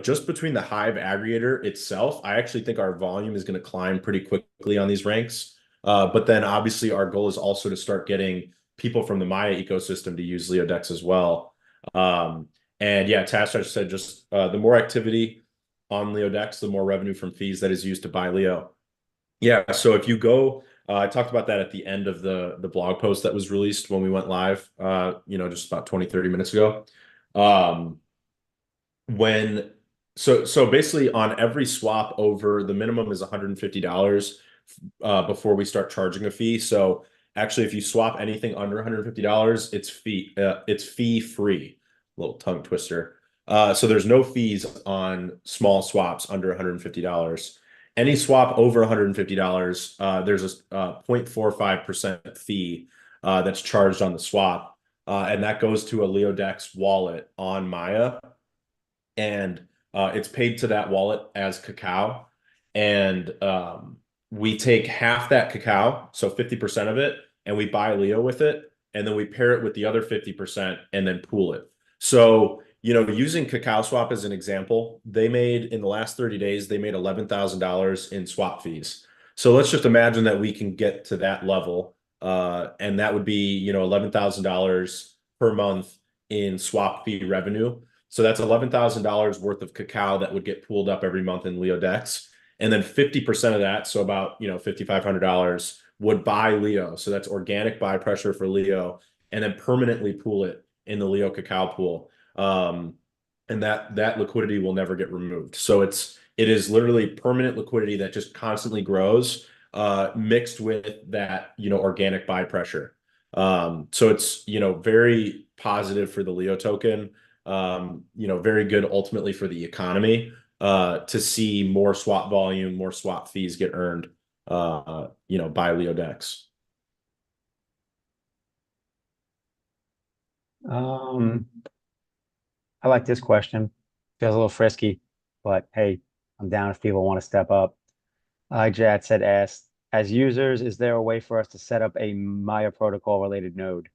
S1: just between the Hive aggregator itself, I actually think our volume is going to climb pretty quickly on these ranks. But then obviously our goal is also to start getting people from the Maya ecosystem to use LeoDex as well. Um, and yeah, Tash said just the more activity on LeoDex, the more revenue from fees that is used to buy Leo. Yeah, so if you go, I talked about that at the end of the blog post that was released when we went live, just about 20-30 minutes ago. Um, when so basically on every swap over the minimum is $150 before we start charging a fee. So actually, if you swap anything under $150, it's fee free. Little tongue twister. So there's no fees on small swaps under $150. Any swap over $150, there's a 0.45% fee that's charged on the swap. And that goes to a LeoDex wallet on Maya, and it's paid to that wallet as cacao. And we take half that cacao, so 50% of it, and we buy Leo with it, and then we pair it with the other 50% and then pool it. So, using Cacao Swap as an example, they made in the last 30 days, they made $11,000 in swap fees. So let's just imagine that we can get to that level, and that would be, $11,000 per month in swap fee revenue. So that's $11,000 worth of cacao that would get pooled up every month in LeoDex. And then 50% of that, so about, $5,500 would buy Leo. So that's organic buy pressure for Leo, and then permanently pool it in the Leo cacao pool. And that liquidity will never get removed. So it is literally permanent liquidity that just constantly grows, mixed with that, organic buy pressure. So it's, very positive for the Leo token, very good ultimately for the economy. to see more swap volume, more swap fees get earned, by LeoDex.
S2: Um, I like this question. Feels a little frisky, but hey, I'm down if people want to step up. Jad said, asked, as users, is there a way for us to set up a Maya protocol related node?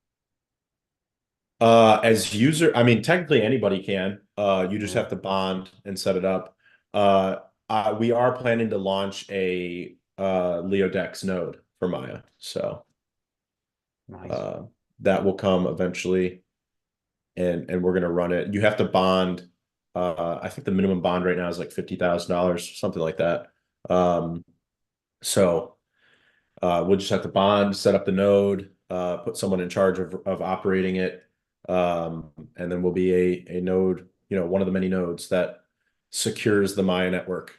S1: As user, I mean, technically anybody can. You just
S2: Yeah,
S1: have to bond and set it up. We are planning to launch a LeoDex node for Maya, so
S2: nice.
S1: uh, that will come eventually, and we're gonna run it. You have to bond. I think the minimum bond right now is like $50,000, something like that. Um, so we'll just have to bond, set up the node, put someone in charge of operating it, and then we'll be a node, one of the many nodes that secures the Maya network.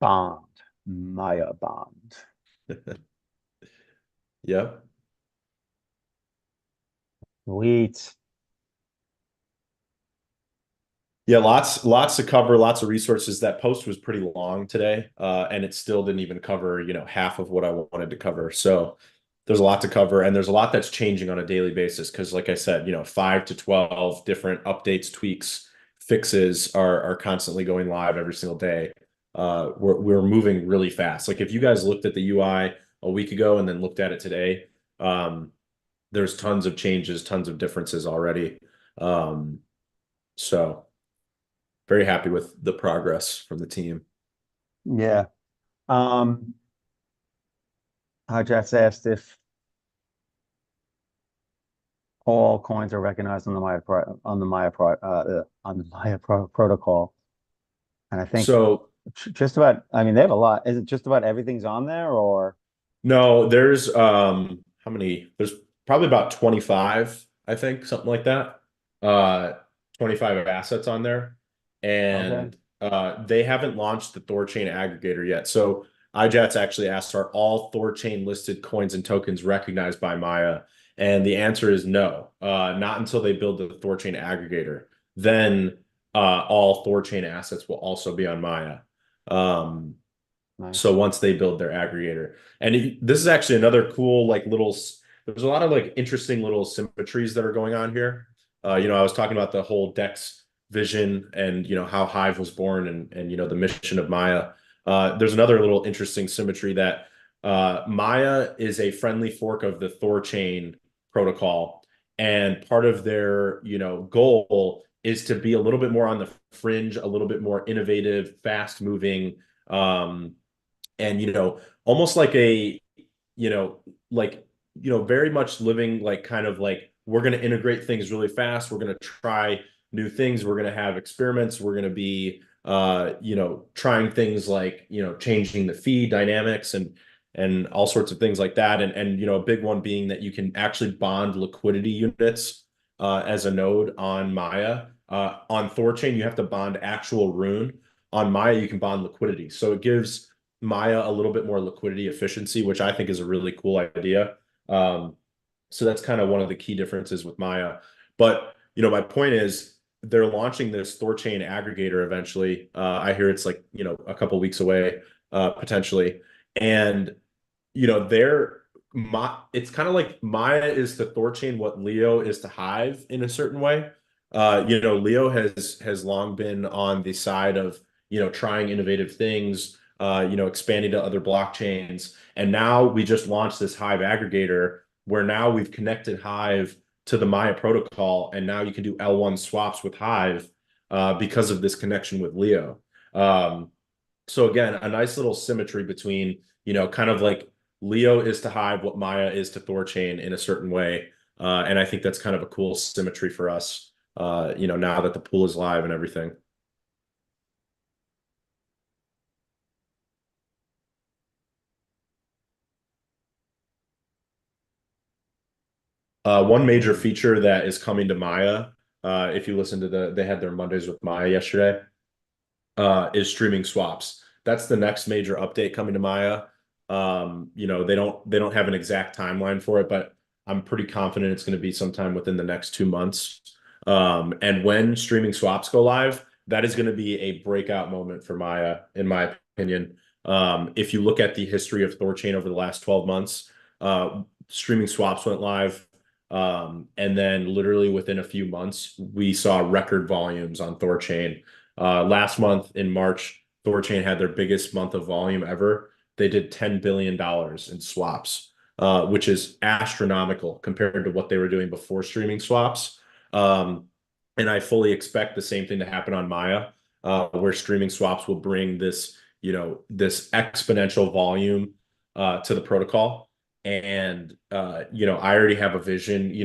S2: Bond. Maya bond.
S1: Yep.
S2: Sweet.
S1: Yeah, lots to cover, lots of resources. That post was pretty long today, and it still didn't even cover, half of what I wanted to cover. So there's a lot to cover, and there's a lot that's changing on a daily basis because, like I said, 5 to 12 different updates, tweaks, fixes are constantly going live every single day. We're moving really fast. Like if you guys looked at the UI a week ago and then looked at it today, there's tons of changes, tons of differences already. So very happy with the progress from the team.
S2: Yeah. Um, Jess asked if all coins are recognized on the Maya protocol. And I think
S1: So
S2: just about, I mean, they have a lot. Is it just about everything's on there or
S1: no, there's how many? There's probably about 25, I think, something like that. Uh 25 assets on there.
S2: okay,
S1: And they haven't launched the Thorchain aggregator yet. So iJats actually asked, are all Thorchain listed coins and tokens recognized by Maya? And the answer is no. Not until they build the Thorchain aggregator. Then all Thorchain assets will also be on Maya. Um,
S2: nice.
S1: so once they build their aggregator, and this is actually another cool like there's a lot of like interesting little symmetries that are going on here. I was talking about the whole Dex vision and how Hive was born and the mission of Maya. There's another little interesting symmetry that Maya is a friendly fork of the Thorchain protocol, and part of their goal is to be a little bit more on the fringe, a little bit more innovative, fast moving. And almost like a you know like very much living like kind of like we're going to integrate things really fast, we're going to try new things, we're going to have experiments, we're going to be trying things like changing the feed dynamics and all sorts of things like that, and a big one being that you can actually bond liquidity units as a node on Maya. On Thorchain you have to bond actual rune. On Maya you can bond liquidity, so it gives Maya a little bit more liquidity efficiency, which I think is a really cool idea. Um, so that's kind of one of the key differences with Maya. But my point is they're launching this Thorchain aggregator eventually. I hear it's like a couple weeks away, potentially, and they're it's kind of like Maya is to Thorchain what Leo is to Hive in a certain way. Leo has long been on the side of trying innovative things, expanding to other blockchains, and now we just launched this Hive aggregator where now we've connected Hive to the Maya protocol, and now you can do L1 swaps with Hive because of this connection with Leo. So again, a nice little symmetry between, kind of like Leo is to Hive what Maya is to Thorchain in a certain way. And I think that's kind of a cool symmetry for us, now that the pool is live and everything. One major feature that is coming to Maya, if you listen to they had their Mondays with Maya yesterday, is streaming swaps. That's the next major update coming to Maya. They don't have an exact timeline for it, but I'm pretty confident it's going to be sometime within the next 2 months. And when streaming swaps go live, that is going to be a breakout moment for Maya, in my opinion. If you look at the history of Thorchain over the last 12 months, streaming swaps went live. And then literally within a few months, we saw record volumes on Thorchain. Last month in March, Thorchain had their biggest month of volume ever. They did $10 billion in swaps, which is astronomical compared to what they were doing before streaming swaps. And I fully expect the same thing to happen on Maya, where streaming swaps will bring this, this exponential volume to the protocol. And I already have a vision.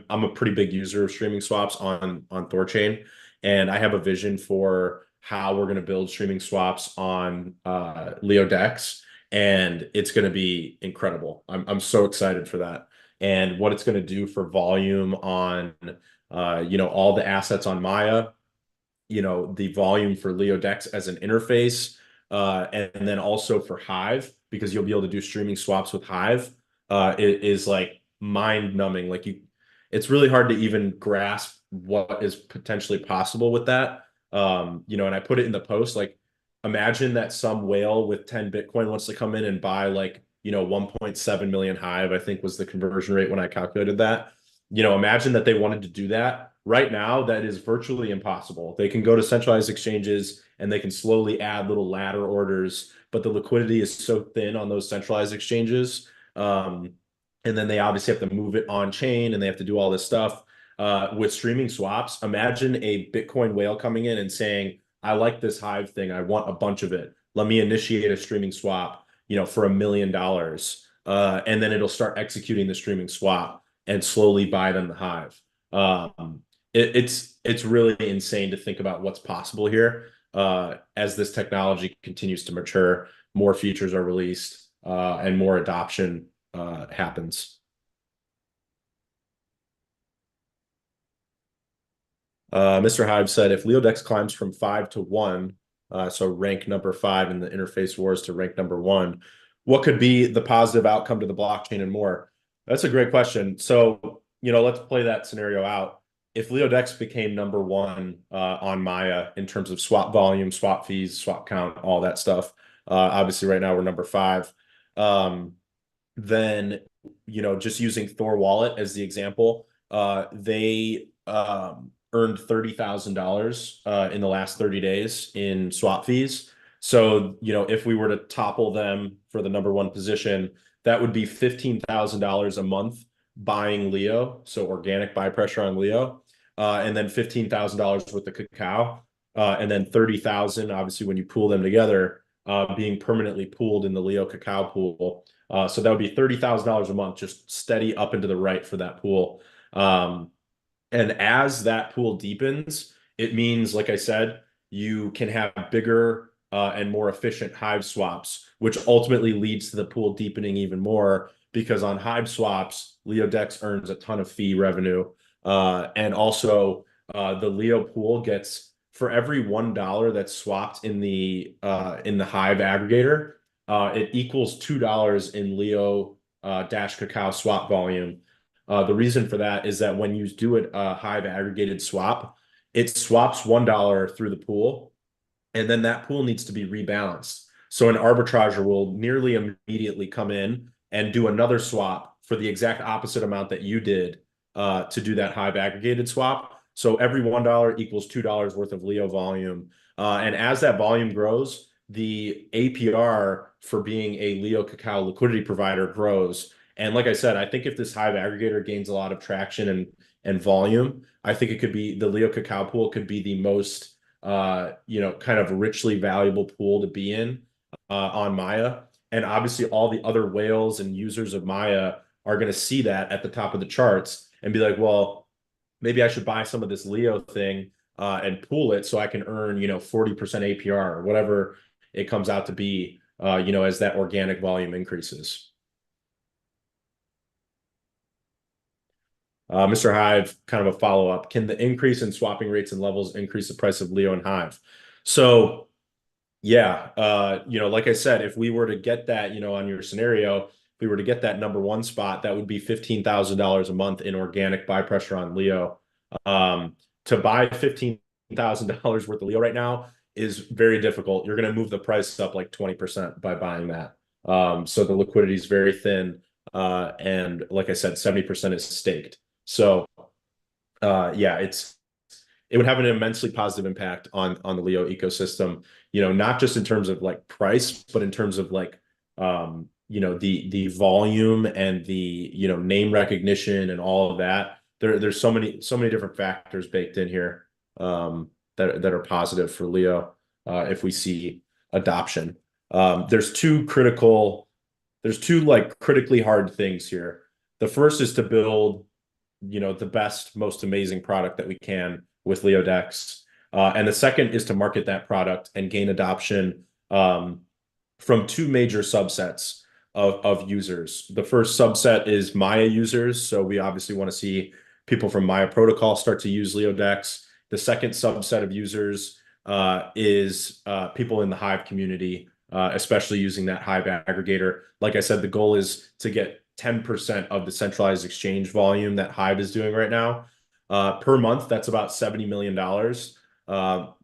S1: I'm a pretty big user of streaming swaps on Thorchain, and I have a vision for how we're going to build streaming swaps on LeoDex, and it's going to be incredible. I'm so excited for that, and what it's going to do for volume on all the assets on Maya, the volume for LeoDex as an interface, and then also for Hive, because you'll be able to do streaming swaps with Hive, it is like mind numbing. It's really hard to even grasp what is potentially possible with that. And I put it in the post, like, imagine that some whale with 10 Bitcoin wants to come in and buy 1.7 million Hive, I think was the conversion rate when I calculated that. Imagine that they wanted to do that. Right now, that is virtually impossible. They can go to centralized exchanges and they can slowly add little ladder orders, but the liquidity is so thin on those centralized exchanges. And then they obviously have to move it on chain and they have to do all this stuff. With streaming swaps, imagine a Bitcoin whale coming in and saying, I like this Hive thing. I want a bunch of it. Let me initiate a streaming swap, for $1 million. And then it'll start executing the streaming swap and slowly buy them the Hive. It's really insane to think about what's possible here. As this technology continues to mature, more features are released, and more adoption happens. Mr. Hive said, if LeoDex climbs from 5 to 1, so rank number 5 in the interface wars to rank number 1, what could be the positive outcome to the blockchain and more? That's a great question. So, let's play that scenario out. If LeoDex became number 1 on Maya in terms of swap volume, swap fees, swap count, all that stuff, obviously right now we're number 5. Then, just using Thor Wallet as the example, they earned $30,000 in the last 30 days in swap fees. So, if we were to topple them for the number 1 position, that would be $15,000 a month buying Leo, so organic buy pressure on Leo, and then $15,000 with the cacao, and then 30,000, obviously, when you pool them together, being permanently pooled in the Leo cacao pool. So that would be $30,000 a month, just steady up and to the right for that pool. And as that pool deepens, it means, like I said, you can have bigger and more efficient Hive swaps, which ultimately leads to the pool deepening even more, because on Hive swaps, LeoDex earns a ton of fee revenue. And also, the Leo pool gets, for every $1 that's swapped in the Hive aggregator, it equals $2 in Leo dash cacao swap volume. The reason for that is that when you do a Hive aggregated swap, it swaps $1 through the pool, and then that pool needs to be rebalanced. So an arbitrager will nearly immediately come in and do another swap for the exact opposite amount that you did to do that Hive aggregated swap. So every $1 equals $2 worth of Leo volume. And as that volume grows, the APR for being a Leo cacao liquidity provider grows. And like I said, I think if this Hive aggregator gains a lot of traction and volume, I think it could be, the Leo cacao pool could be the most kind of richly valuable pool to be in on Maya. And obviously all the other whales and users of Maya are going to see that at the top of the charts and be like, well, maybe I should buy some of this Leo thing and pool it so I can earn, 40% APR or whatever it comes out to be, as that organic volume increases. Mr. Hive, kind of a follow-up. Can the increase in swapping rates and levels increase the price of Leo and Hive? So yeah, like I said, if we were to get that, on your scenario, if we were to get that number 1 spot, that would be $15,000 a month in organic buy pressure on Leo. To buy $15,000 $15,000 worth of Leo right now is very difficult. You're going to move the price up like 20% by buying that. So the liquidity is very thin. And like I said, 70% is staked. So yeah, it would have an immensely positive impact on the Leo ecosystem, not just in terms of like price, but in terms of like the volume and the name recognition and all of that. There's so many different factors baked in here that are positive for Leo if we see adoption. There's two like critically hard things here. The first is to build the best, most amazing product that we can with LeoDex. And the second is to market that product and gain adoption from two major subsets of users. The first subset is Maya users. So we obviously want to see people from Maya protocol start to use LeoDex. The second subset of users is people in the Hive community, especially using that Hive aggregator. Like I said, the goal is to get 10% of the centralized exchange volume that Hive is doing right now. Per month, that's about $70 million.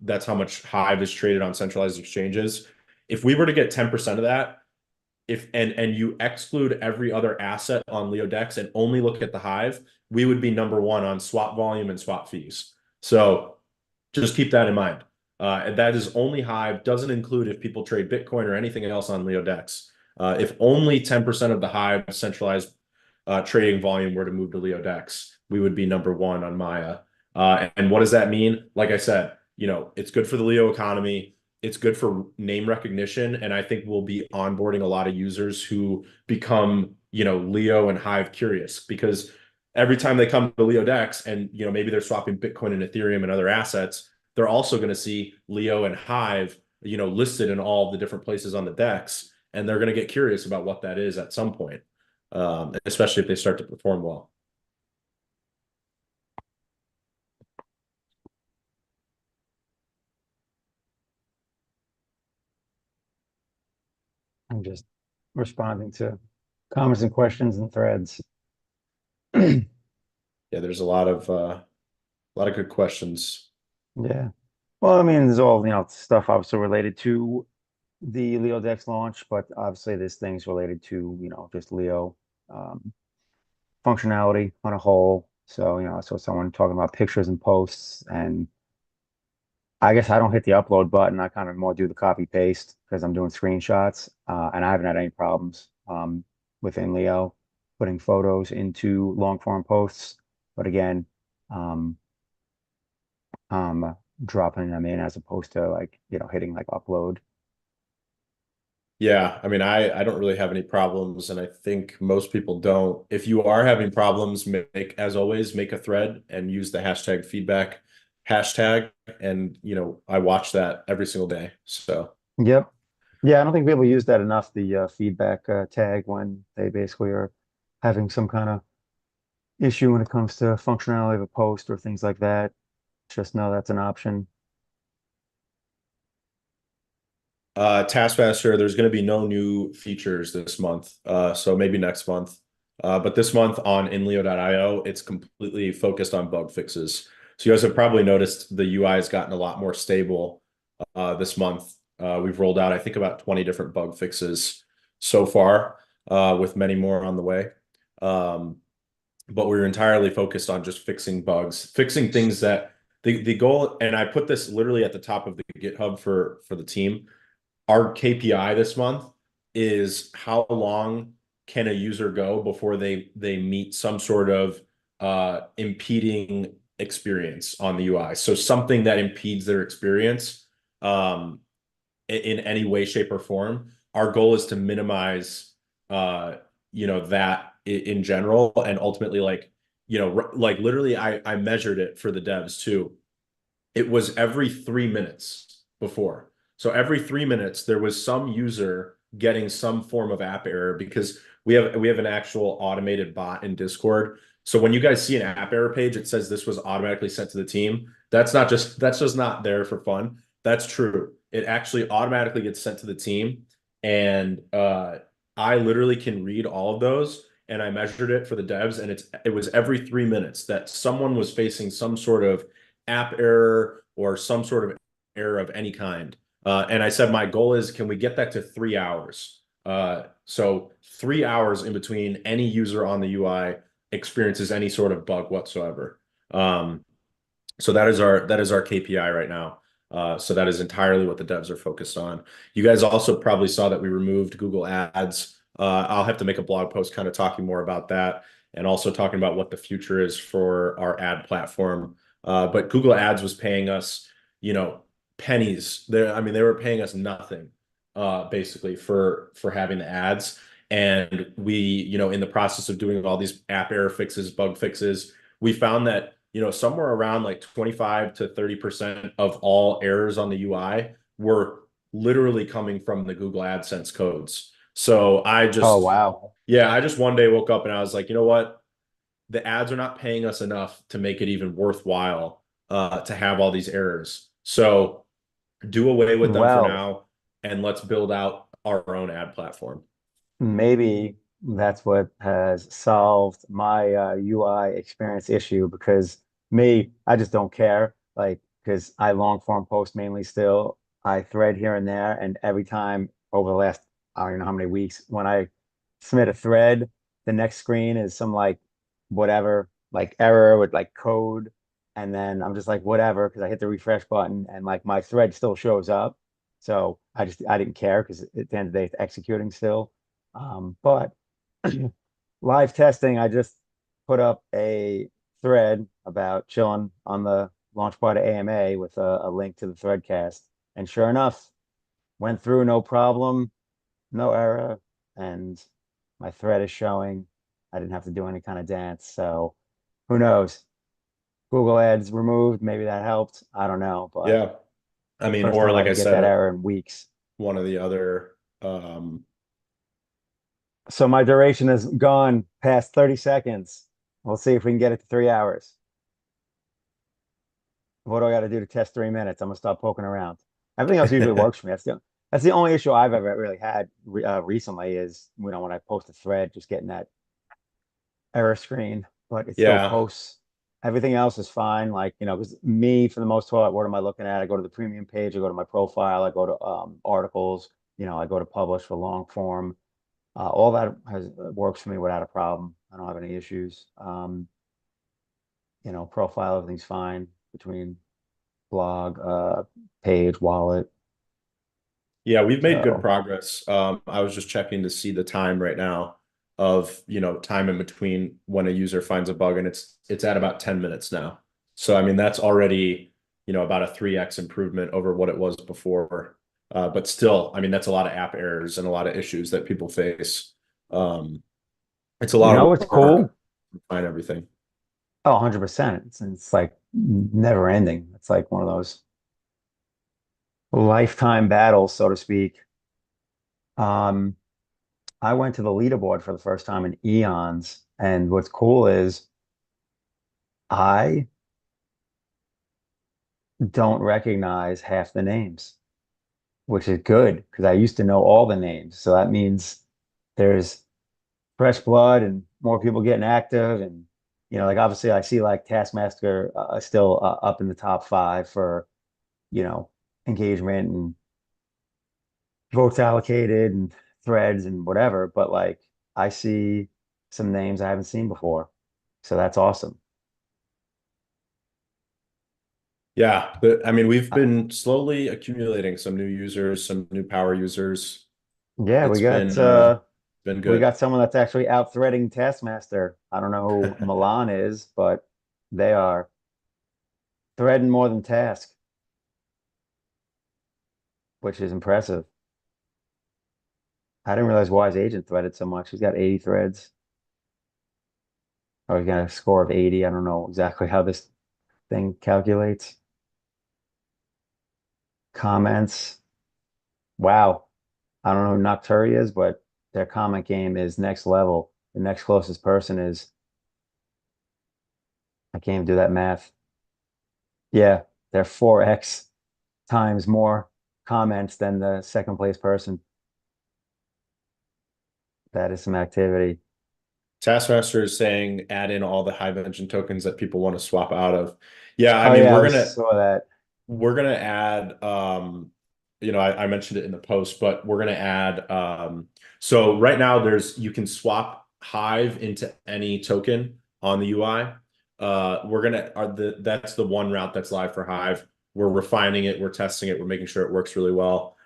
S1: That's how much Hive is traded on centralized exchanges. If we were to get 10% of that, and you exclude every other asset on LeoDex and only look at the Hive, we would be number one on swap volume and swap fees. So just keep that in mind. And that is only Hive, doesn't include if people trade Bitcoin or anything else on LeoDex. If only 10% of the Hive centralized trading volume were to move to LeoDex, we would be number one on Maya. And what does that mean? Like I said, it's good for the Leo economy. It's good for name recognition. And I think we'll be onboarding a lot of users who become, Leo and Hive curious, because every time they come to LeoDex and, maybe they're swapping Bitcoin and Ethereum and other assets, they're also going to see Leo and Hive, listed in all the different places on the DEX, and they're going to get curious about what that is at some point, especially if they start to perform well.
S2: I'm just responding to comments and questions and threads.
S1: Yeah, there's a lot of good questions.
S2: Yeah. Well, I mean, there's all, stuff obviously related to the LeoDex launch, but obviously there's things related to, just Leo functionality on a whole. So, I saw someone talking about pictures and posts, and I guess I don't hit the upload button. I kind of more do the copy paste because I'm doing screenshots, and I haven't had any problems with INLEO putting photos into long form posts. But again, um, dropping them in as opposed to like, hitting like upload.
S1: Yeah, I mean, I don't really have any problems, and I think most people don't. If you are having problems, as always, make a thread and use the hashtag feedback hashtag, and I watch that every single day. So
S2: Yep. Yeah, I don't think people use that enough, the feedback tag when they basically are having some kind of issue when it comes to functionality of a post or things like that. Just know that's an option.
S1: Taskmaster, there's going to be no new features this month, so maybe next month. But this month on INLEO.io, it's completely focused on bug fixes. So you guys have probably noticed the UI has gotten a lot more stable this month. We've rolled out, I think, about 20 different bug fixes so far, with many more on the way. But we're entirely focused on just fixing bugs, fixing things that the goal, and I put this literally at the top of the GitHub for the team. Our KPI this month is how long can a user go before they meet some sort of impeding experience on the UI. So something that impedes their experience in any way, shape, or form. Our goal is to minimize that in general, and ultimately, like, like literally I measured it for the devs too. It was every 3 minutes before. So every 3 minutes, there was some user getting some form of app error, because we have an actual automated bot in Discord. So when you guys see an app error page, it says this was automatically sent to the team. That's just not there for fun. That's true. It actually automatically gets sent to the team. And I literally can read all of those, and I measured it for the devs, and it was every 3 minutes that someone was facing some sort of app error or some sort of error of any kind. And I said, my goal is, can we get that to 3 hours? So 3 hours in between any user on the UI experiences any sort of bug whatsoever. So that is our KPI right now. So that is entirely what the devs are focused on. You guys also probably saw that we removed Google Ads. I'll have to make a blog post kind of talking more about that and also talking about what the future is for our ad platform. But Google Ads was paying us, you know, pennies. I mean, they were paying us nothing, basically for having the ads. And we, in the process of doing all these app error fixes, bug fixes, we found that somewhere around like 25 to 30% of all errors on the UI were literally coming from the Google AdSense codes. So
S2: Oh, wow.
S1: yeah, I just one day woke up and I was like, you know what? The ads are not paying us enough to make it even worthwhile to have all these errors. So do away with them for
S2: Well,
S1: now and let's build out our own ad platform.
S2: maybe that's what has solved my UI experience issue because I just don't care. Like, because I long form post mainly still. I thread here and there, and every time over the last, I don't even know how many weeks, when I submit a thread, the next screen is some like whatever, like error with like code. And then I'm just like, whatever, because I hit the refresh button and like my thread still shows up. So I didn't care because at the end of the day, it's executing still. But live testing, I just put up a thread about chilling on the launch part of AMA with a link to the threadcast. And sure enough, went through no problem, no error, and my thread is showing. I didn't have to do any kind of dance. So who knows? Google Ads removed, maybe that helped. I don't know, but
S1: Yeah. I mean,
S2: first
S1: or
S2: time I
S1: like I
S2: didn't get
S1: said,
S2: that error in weeks.
S1: one of the other, um,
S2: So my duration has gone past 30 seconds. We'll see if we can get it to 3 hours. What do I got to do to test 3 minutes? I'm gonna start poking around. Everything else usually works for me. That's the only issue I've ever really had recently is when I post a thread, just getting that error screen, but it still
S1: yeah.
S2: posts. Everything else is fine. Like, because me, for the most part, what am I looking at? I go to the premium page, I go to my profile, I go to articles, I go to publish for long form. All that has works for me without a problem. I don't have any issues. Profile, everything's fine between blog, page, wallet.
S1: Yeah, we've made good
S2: So
S1: progress. I was just checking to see the time right now of, time in between when a user finds a bug, and it's at about 10 minutes now. So I mean, that's already, about a 3x improvement over what it was before. But still, I mean, that's a lot of app errors and a lot of issues that people face. Um, it's a
S2: you
S1: lot
S2: know
S1: of
S2: what's
S1: work
S2: cool?
S1: to find everything.
S2: Oh, 100%. It's like never ending. It's like one of those lifetime battles, so to speak. Um, I went to the leaderboard for the first time in eons, and what's cool is I don't recognize half the names, which is good because I used to know all the names. So that means there's fresh blood and more people getting active. And, like obviously I see like Taskmaster still up in the top five for, you know, engagement and votes allocated and threads and whatever. But like I see some names I haven't seen before. So that's awesome.
S1: Yeah, but I mean, we've
S2: Uh,
S1: been slowly accumulating some new users, some new power users.
S2: yeah,
S1: It's been
S2: we
S1: good.
S2: got someone that's actually out threading Taskmaster. I don't know who Milan is, but they are threading more than Task, which is impressive. I didn't realize Wise Agent threaded so much. He's got 80 threads. Oh, he's got a score of 80. I don't know exactly how this thing calculates. Comments. Wow. I don't know who Nocturi is, but their comment game is next level. The next closest person is, I can't even do that math. Yeah, they're 4x times more comments than the second place person. That is some activity.
S1: Taskmaster is saying add in all the Hive engine tokens that people want to swap out of. Yeah, I
S2: Oh
S1: mean,
S2: yeah,
S1: we're
S2: I
S1: gonna
S2: saw that.
S1: we're gonna add I mentioned it in the post, but we're gonna add so right now you can swap Hive into any token on the UI. We're gonna are the That's the one route that's live for Hive. We're refining it, we're testing it, we're making sure it works really well.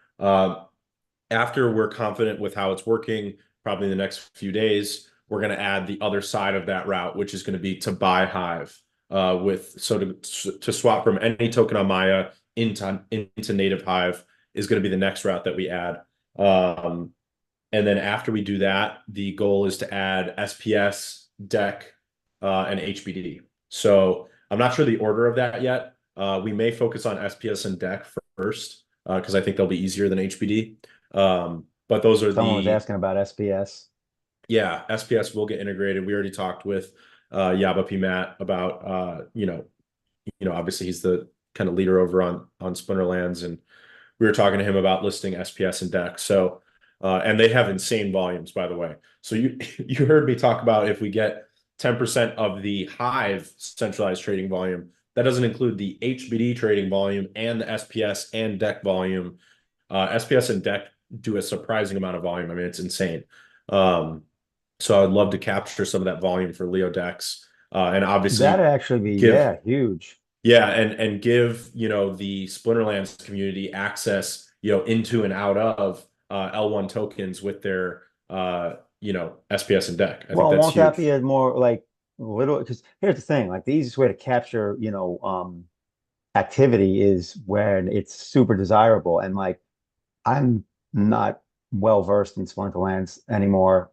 S1: After we're confident with how it's working, probably in the next few days, we're going to add the other side of that route, which is going to be to buy Hive to swap from any token on Maya into native Hive is going to be the next route that we add. Um, and then after we do that, the goal is to add SPS, deck, and HBD. So I'm not sure the order of that yet. We may focus on SPS and deck first because I think they'll be easier than HBD. But those are
S2: Someone was
S1: the
S2: asking about SPS.
S1: Yeah, SPS will get integrated. We already talked with Yaba P Matt about obviously he's the kind of leader over on Splinterlands, and we were talking to him about listing SPS and Dex. So and they have insane volumes, by the way. So you you heard me talk about if we get 10% of the Hive centralized trading volume, that doesn't include the HBD trading volume and the SPS and deck volume. SPS and deck do a surprising amount of volume. I mean, it's insane. Um, so I'd love to capture some of that volume for LeoDex, and
S2: That'd
S1: obviously
S2: actually be,
S1: give
S2: yeah, huge.
S1: yeah, and give the Splinterlands community access into and out of L1 tokens with their SPS and deck. I think
S2: Well,
S1: that's
S2: won't that be
S1: huge.
S2: a more like little? Because here's the thing, like the easiest way to capture, activity is when it's super desirable. And like I'm not well versed in Splinterlands anymore.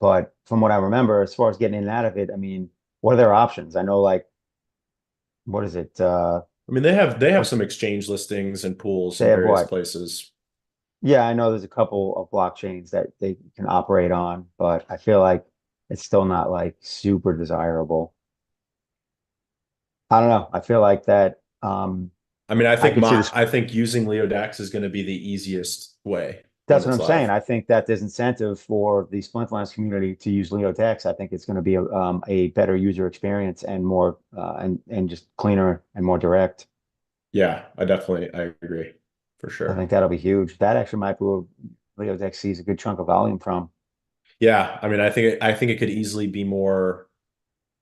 S2: But from what I remember, as far as getting in and out of it, I mean, what are their options? I know like what is it?
S1: I mean, they have
S2: What's
S1: some exchange listings and pools
S2: they
S1: in
S2: have
S1: various
S2: what?
S1: places.
S2: Yeah, I know there's a couple of blockchains that they can operate on, but I feel like it's still not like super desirable. I don't know. I feel like that
S1: I mean,
S2: I could see this.
S1: I think using LeoDex is going to be the easiest way when
S2: That's what
S1: it's
S2: I'm saying.
S1: live.
S2: I think that there's incentive for the Splinterlands community to use LeoDex. I think it's going to be a better user experience and more and just cleaner and more direct.
S1: Yeah, I agree for
S2: I
S1: sure.
S2: think that'll be huge. That actually might be where LeoDex sees a good chunk of volume from.
S1: Yeah, I mean, I think it could easily be more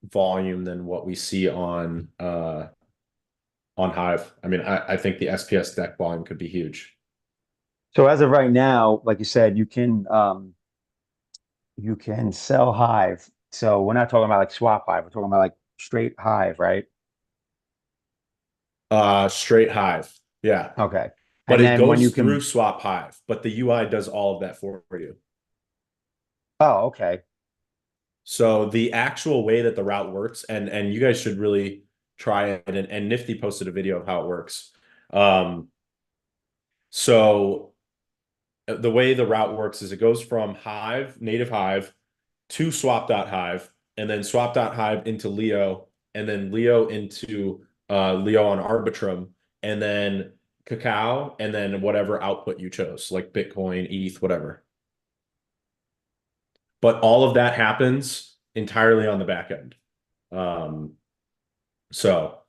S1: volume than what we see on Hive. I mean, I think the SPS deck volume could be huge.
S2: So as of right now, like you said, you can sell Hive. So we're not talking about like swap Hive. We're talking about like straight Hive, right?
S1: Straight Hive. Yeah.
S2: Okay.
S1: But
S2: And
S1: it
S2: then when you
S1: goes through
S2: can,
S1: Swap Hive, but the UI does all of that for you.
S2: oh, okay.
S1: So the actual way that the route works, and you guys should really try it, and Nifty posted a video of how it works. Um, so the way the route works is it goes from Hive, native Hive, to swap.hive, and then swap.hive into Leo, and then Leo into Leo on Arbitrum, and then Cacao, and then whatever output you chose, like Bitcoin, ETH, whatever. But all of that happens entirely on the back end. Um, so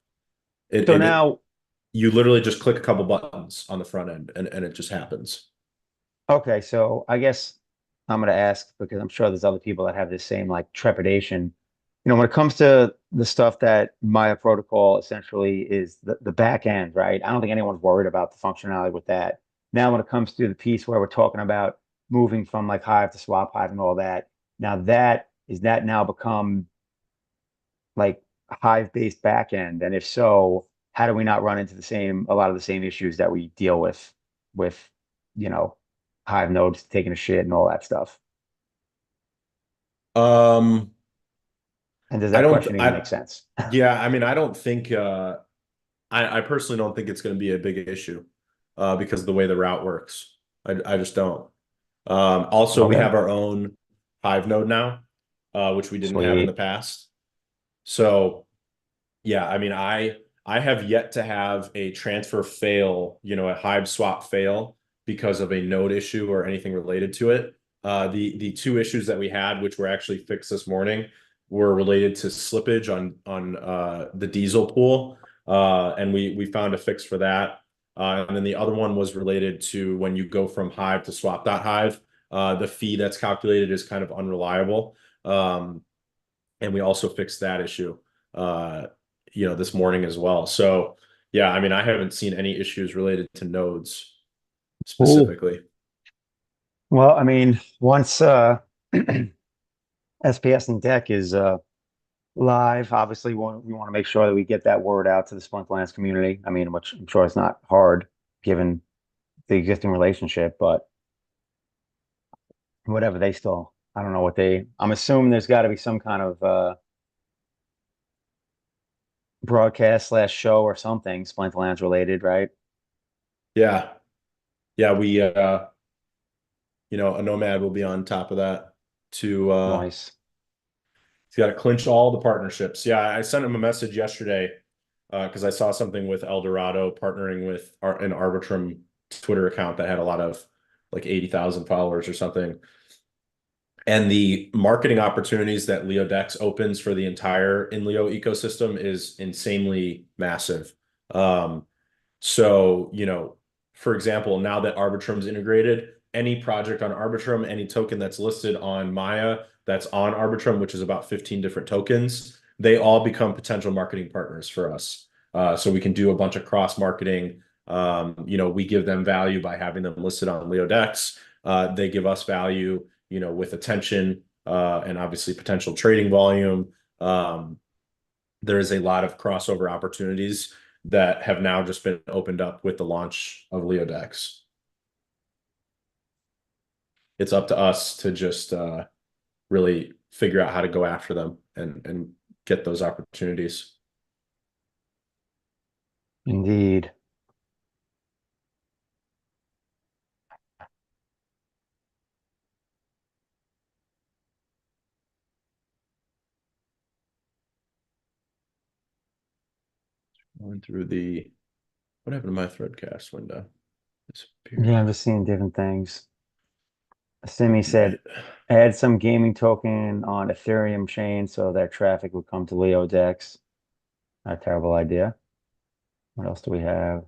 S2: So
S1: it
S2: now,
S1: you literally just click a couple buttons on the front end, and it just happens.
S2: okay, so I guess I'm going to ask because I'm sure there's other people that have this same like trepidation. When it comes to the stuff that Maya protocol essentially is the back end, right? I don't think anyone's worried about the functionality with that. Now, when it comes to the piece where we're talking about moving from like Hive to Swap Hive and all that, now that is that now become like Hive-based backend? And if so, how do we not run into a lot of the same issues that we deal with, you know, Hive nodes taking a shit and all that stuff?
S1: Um,
S2: And does
S1: I
S2: that
S1: don't
S2: question even make
S1: I
S2: sense?
S1: Yeah, I mean, I don't think I personally don't think it's going to be a big issue because of the way the route works. I just don't. Also, we
S2: Okay,
S1: have our own Hive node now, which we didn't have in the
S2: sweet.
S1: past. So yeah, I mean, I have yet to have a transfer fail, a Hive swap fail because of a node issue or anything related to it. The two issues that we had, which were actually fixed this morning, were related to slippage on the diesel pool, and we found a fix for that. And then the other one was related to when you go from Hive to swap.hive, the fee that's calculated is kind of unreliable. And we also fixed that issue, uh, this morning as well. So yeah, I mean, I haven't seen any issues related to nodes
S2: Cool.
S1: specifically.
S2: Well, I mean, once SPS and Deck is live, obviously we want to make sure that we get that word out to the Splinterlands community. I mean, which I'm sure is not hard given the existing relationship, but whatever they still, I don't know what they, I'm assuming there's got to be some kind of broadcast slash show or something Splinterlands related, right?
S1: Yeah. Yeah, a Nomad will be on top of that to
S2: Nice.
S1: he's got to clinch all the partnerships. Yeah, I sent him a message yesterday because I saw something with Eldorado partnering with an Arbitrum Twitter account that had a lot of like 80,000 followers or something. And the marketing opportunities that LeoDex opens for the entire INLEO ecosystem is insanely massive. Um, So, for example, now that Arbitrum's integrated, any project on Arbitrum, any token that's listed on Maya that's on Arbitrum, which is about 15 different tokens, they all become potential marketing partners for us. So we can do a bunch of cross marketing. We give them value by having them listed on LeoDex. They give us value, with attention and obviously potential trading volume. Um, there is a lot of crossover opportunities that have now just been opened up with the launch of LeoDex. It's up to us to just really figure out how to go after them and get those opportunities.
S2: Indeed.
S1: Going through what happened to my Threadcast window?
S2: Yeah,
S1: Disappeared.
S2: I'm just seeing different things. Simi
S1: Open
S2: said
S1: it.
S2: add some gaming token on Ethereum chain so that traffic would come to LeoDex. Not a terrible idea. What else do we have?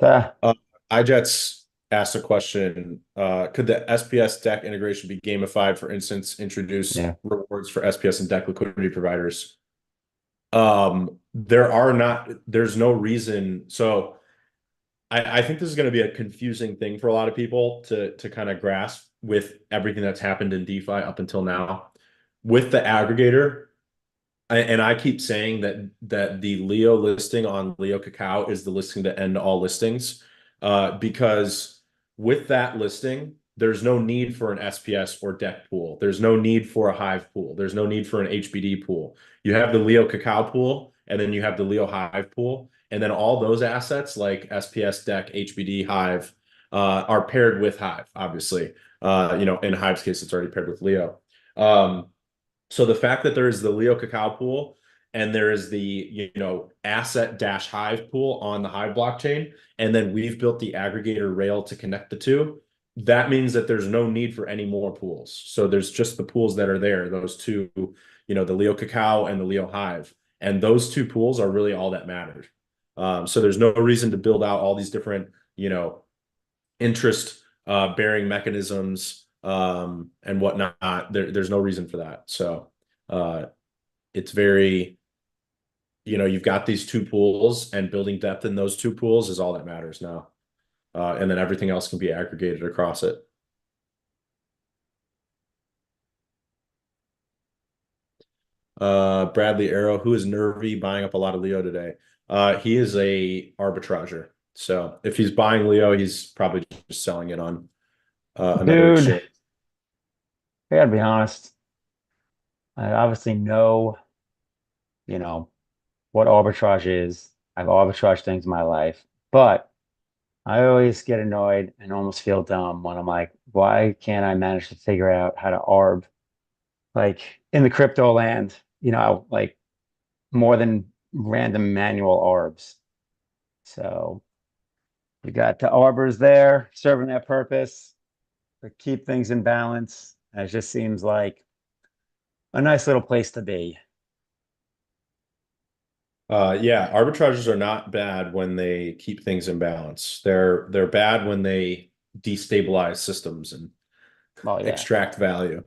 S2: Ah,
S1: Uh, iJets asked a question. Could the SPS deck integration be gamified? For instance, introduce
S2: yeah.
S1: rewards for SPS and deck liquidity providers. There's no reason. So I think this is going to be a confusing thing for a lot of people to kind of grasp with everything that's happened in DeFi up until now. With the aggregator, and I keep saying that the Leo listing on Leo Cacao is the listing to end all listings, because with that listing, there's no need for an SPS or deck pool. There's no need for a Hive pool. There's no need for an HBD pool. You have the Leo Cacao pool, and then you have the Leo Hive pool, and then all those assets like SPS, deck, HBD, Hive, are paired with Hive. Obviously, in Hive's case, it's already paired with Leo. So the fact that there is the Leo Cacao pool and there is the asset dash Hive pool on the Hive blockchain, and then we've built the aggregator rail to connect the two, that means that there's no need for any more pools. So there's just the pools that are there, those two, the Leo Cacao and the Leo Hive. And those two pools are really all that mattered. So there's no reason to build out all these different, interest bearing mechanisms and whatnot. There's no reason for that. So uh, it's very, you've got these two pools and building depth in those two pools is all that matters now. And then everything else can be aggregated across it. Bradley Arrow, who is nervy buying up a lot of Leo today? He is a arbitrager. So if he's buying Leo, he's probably just selling it on another
S2: Dude,
S1: exchange.
S2: I gotta be honest. I obviously know, you know, what arbitrage is. I've arbitraged things in my life, but I always get annoyed and almost feel dumb when I'm like, why can't I manage to figure out how to arb like in the crypto land, like more than random manual arbs. So You got the arbors there serving that purpose to keep things in balance. It just seems like a nice little place to be.
S1: Yeah, arbitrages are not bad when they keep things in balance. They're bad when they destabilize systems and
S2: Well, yeah.
S1: extract value.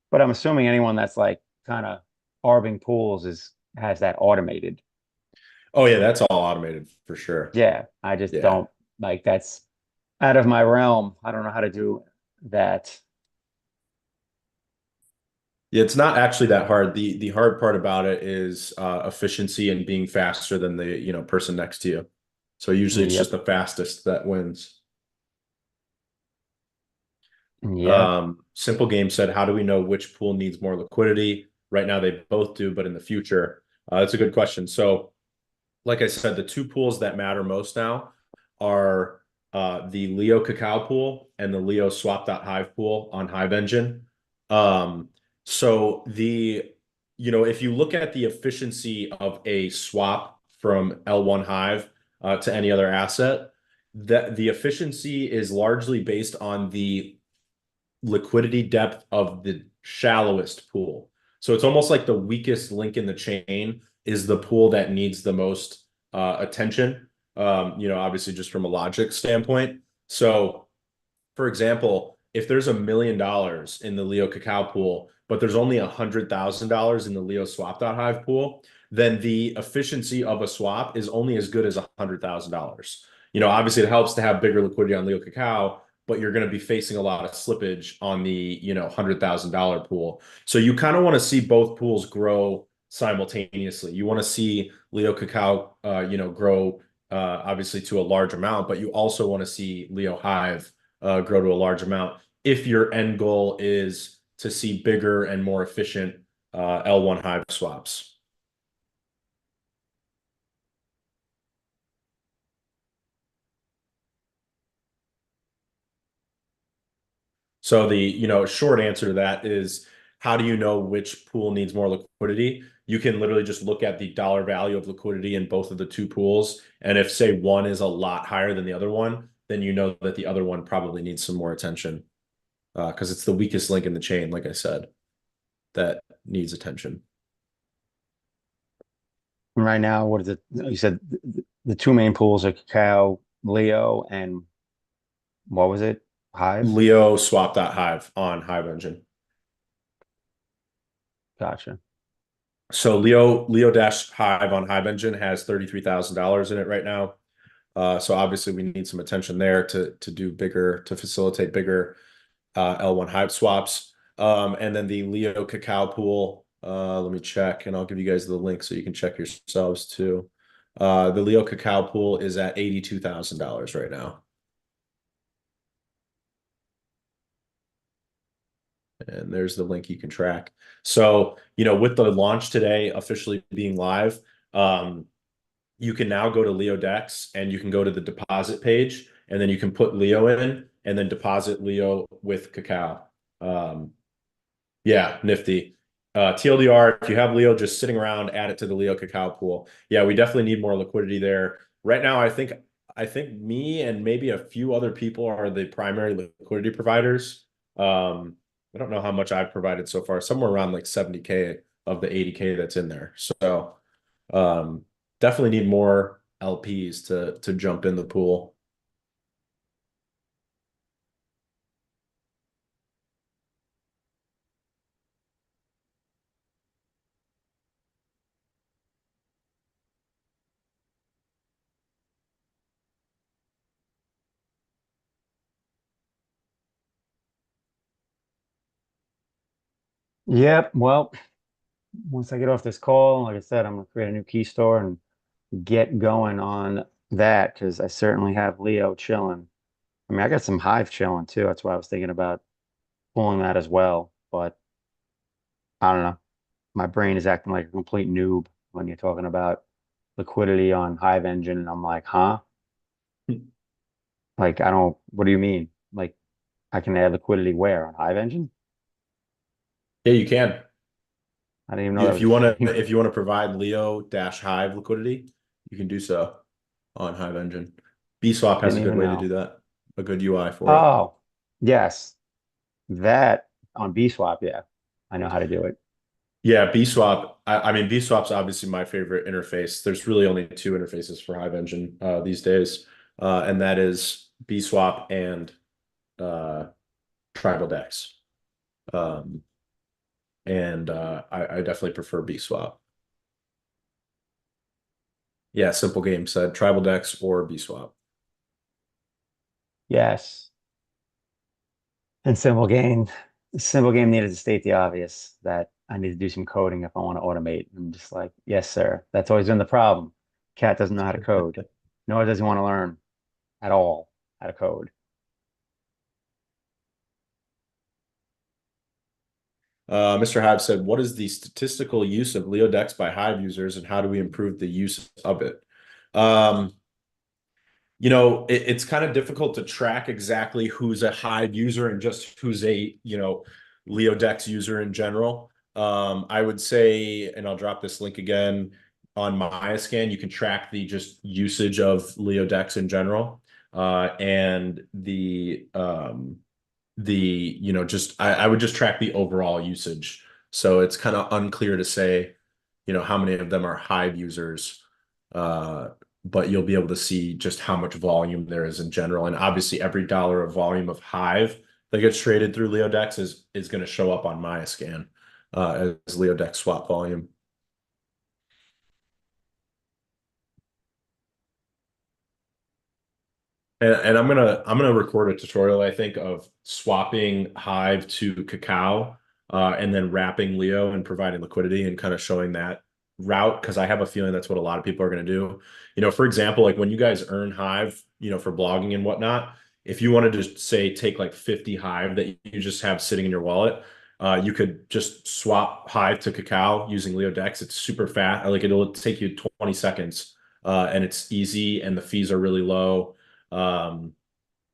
S2: But I'm assuming anyone that's like kind of arbing pools is has that automated.
S1: Oh yeah, that's all automated for sure.
S2: Yeah, I just
S1: Yeah.
S2: don't like that's out of my realm. I don't know how to do that.
S1: Yeah, it's not actually that hard. The hard part about it is efficiency and being faster than the, person next to you. So usually it's just
S2: Yep.
S1: the fastest that wins.
S2: Yep.
S1: Simple Game said, how do we know which pool needs more liquidity? Right now they both do, but in the future, that's a good question. So like I said, the two pools that matter most now are the Leo Cacao pool and the Leo Swap.Hive pool on Hive Engine. Um, so if you look at the efficiency of a swap from L1 Hive to any other asset, that the efficiency is largely based on the liquidity depth of the shallowest pool. So it's almost like the weakest link in the chain is the pool that needs the most attention. Obviously just from a logic standpoint. So, for example, if there's $1 million in the Leo Cacao pool, but there's only $100,000 in the Leo Swap.Hive pool, then the efficiency of a swap is only as good as $100,000. Obviously it helps to have bigger liquidity on Leo Cacao, but you're going to be facing a lot of slippage on the, $100,000 pool. So you kind of want to see both pools grow simultaneously. You want to see Leo Cacao, grow obviously to a large amount, but you also want to see Leo Hive grow to a large amount if your end goal is to see bigger and more efficient L1 Hive swaps. So the, short answer to that is how do you know which pool needs more liquidity? You can literally just look at the dollar value of liquidity in both of the two pools. And if, say, one is a lot higher than the other one, then you know that the other one probably needs some more attention because it's the weakest link in the chain, like I said, that needs attention.
S2: And right now, what is it? You said the two main pools are Cacao, Leo, and what was it? Hive?
S1: Leo swap.hive on Hive Engine.
S2: Gotcha.
S1: So Leo Dash Hive on Hive Engine has $33,000 in it right now. So obviously we need some attention there to do bigger, to facilitate bigger L1 Hive swaps. And then the Leo Cacao pool, let me check and I'll give you guys the link so you can check yourselves too. The Leo Cacao pool is at $82,000 right now. And there's the link you can track. So, with the launch today officially being live, you can now go to LeoDex and you can go to the deposit page and then you can put Leo in and then deposit Leo with Cacao. Um, yeah, nifty. TLDR, if you have Leo just sitting around, add it to the Leo Cacao pool. Yeah, we definitely need more liquidity there. Right now, I think me and maybe a few other people are the primary liquidity providers. I don't know how much I've provided so far, somewhere around like 70K of the 80K that's in there. So um, definitely need more LPs to jump in the pool.
S2: Yep. Well, once I get off this call, like I said, I'm gonna create a new key store and get going on that because I certainly have Leo chilling. I mean, I got some Hive chilling too. That's why I was thinking about pulling that as well. But I don't know. My brain is acting like a complete noob when you're talking about liquidity on Hive Engine, and I'm like, huh? Like, I don't. What do you mean? Like, I can add liquidity where on Hive Engine?
S1: Yeah, you can.
S2: I didn't even know that
S1: If
S2: was a
S1: you want to,
S2: thing.
S1: if you want to provide Leo dash Hive liquidity, you can do so on Hive Engine. BSwap has
S2: Didn't
S1: a good
S2: even
S1: way to do
S2: know.
S1: that, a good UI for it.
S2: Oh, yes. That on BSwap, yeah. I know how to do it.
S1: Yeah, BSwap. I mean, BSwap's obviously my favorite interface. There's really only two interfaces for Hive Engine these days, and that is BSwap and uh, TribalDex. Um, and I definitely prefer BSwap. Yeah, Simple Game said TribalDex or BSwap.
S2: Yes. And Simple Game needed to state the obvious that I need to do some coding if I want to automate. I'm just like, yes, sir. That's always been the problem. Cat doesn't know how to code, nor does he want to learn at all how to code.
S1: Mr. Hive said, "What is the statistical use of LeoDex by Hive users, and how do we improve the use of it?" Um, it's kind of difficult to track exactly who's a Hive user and just who's a, LeoDex user in general. I would say, and I'll drop this link again on Scan, you can track the just usage of LeoDex in general. And just I would just track the overall usage. So it's kind of unclear to say, how many of them are Hive users. Uh, but you'll be able to see just how much volume there is in general. And obviously, every dollar of volume of Hive that gets traded through LeoDex is going to show up on Scan as LeoDex swap volume. And I'm gonna record a tutorial, I think, of swapping Hive to Cacao, and then wrapping Leo and providing liquidity and kind of showing that route because I have a feeling that's what a lot of people are gonna do. For example, like when you guys earn Hive, for blogging and whatnot, if you wanted to say take like 50 Hive that you just have sitting in your wallet, you could just swap Hive to Cacao using LeoDex. It's super fast. Like it'll take you 20 seconds, and it's easy and the fees are really low. Um,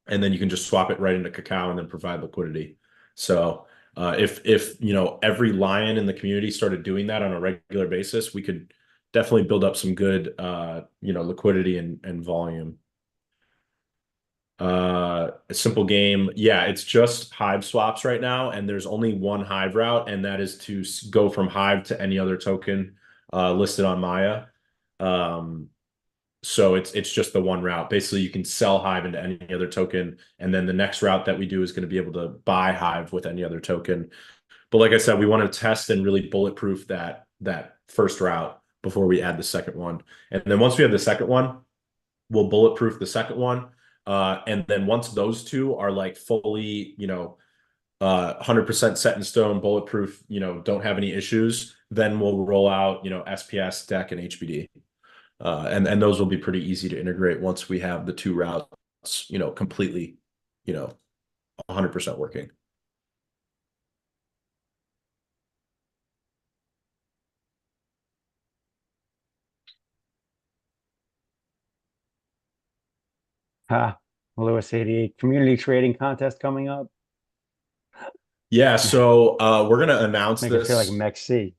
S1: and then you can just swap it right into Cacao and then provide liquidity. So if every lion in the community started doing that on a regular basis, we could definitely build up some good liquidity and volume. A simple game, yeah, it's just Hive swaps right now, and there's only one Hive route, and that is to go from Hive to any other token listed on Maya. Um, so it's just the one route. Basically, you can sell Hive into any other token, and then the next route that we do is going to be able to buy Hive with any other token. But like I said, we want to test and really bulletproof that first route before we add the second one. And then once we have the second one, we'll bulletproof the second one. And then once those two are like fully, 100% set in stone, bulletproof, don't have any issues, then we'll roll out, SPS, deck, and HBD. And those will be pretty easy to integrate once we have the two routes, completely, 100% working.
S2: Ha, Lewis 88 community trading contest coming up.
S1: Yeah, so we're gonna announce
S2: Make it feel like
S1: this.
S2: Mech C.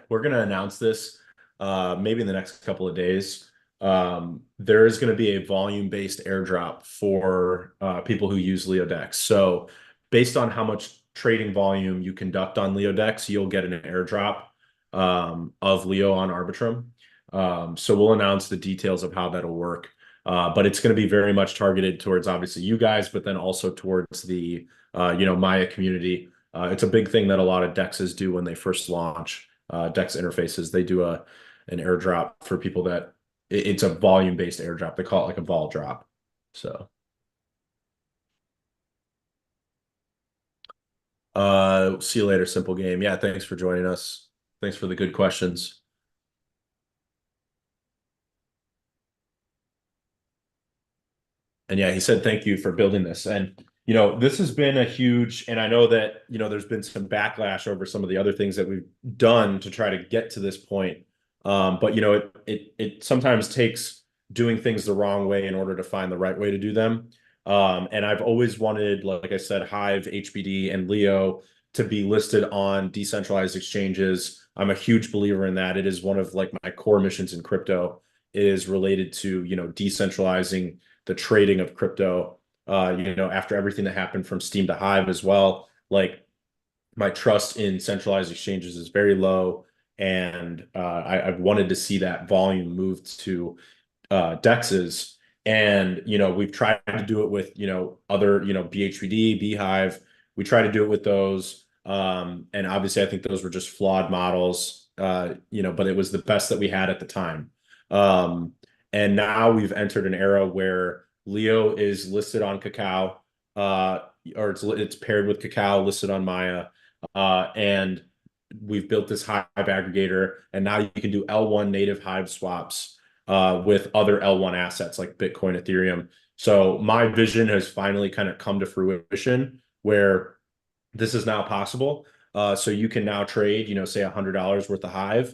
S1: We're gonna announce this maybe in the next couple of days. There is going to be a volume-based airdrop for people who use LeoDex. So based on how much trading volume you conduct on LeoDex, you'll get an airdrop of Leo on Arbitrum. So we'll announce the details of how that'll work. But it's going to be very much targeted towards obviously you guys, but then also towards the Maya community. It's a big thing that a lot of DEXs do when they first launch DEX interfaces. They do an airdrop for people that it's a volume-based airdrop. They call it like a vol drop. So see you later, simple game. Yeah, thanks for joining us. Thanks for the good questions. And yeah, he said thank you for building this. And this has been a huge, and I know that there's been some backlash over some of the other things that we've done to try to get to this point. But it sometimes takes doing things the wrong way in order to find the right way to do them. And I've always wanted, like I said, Hive, HBD, and Leo to be listed on decentralized exchanges. I'm a huge believer in that. It is one of like my core missions in crypto is related to decentralizing the trading of crypto. After everything that happened from Steam to Hive as well, like my trust in centralized exchanges is very low, and I've wanted to see that volume moved to dexes. And we've tried to do it with other BHBD, Beehive. We try to do it with those, and obviously I think those were just flawed models, but it was the best that we had at the time. um, and now we've entered an era where Leo is listed on Cacao, uh, or it's paired with Cacao, listed on Maya, and we've built this Hive aggregator, and now you can do L1 native Hive swaps with other L1 assets like Bitcoin, Ethereum. So my vision has finally kind of come to fruition where this is now possible. So you can now trade, say $100 worth of Hive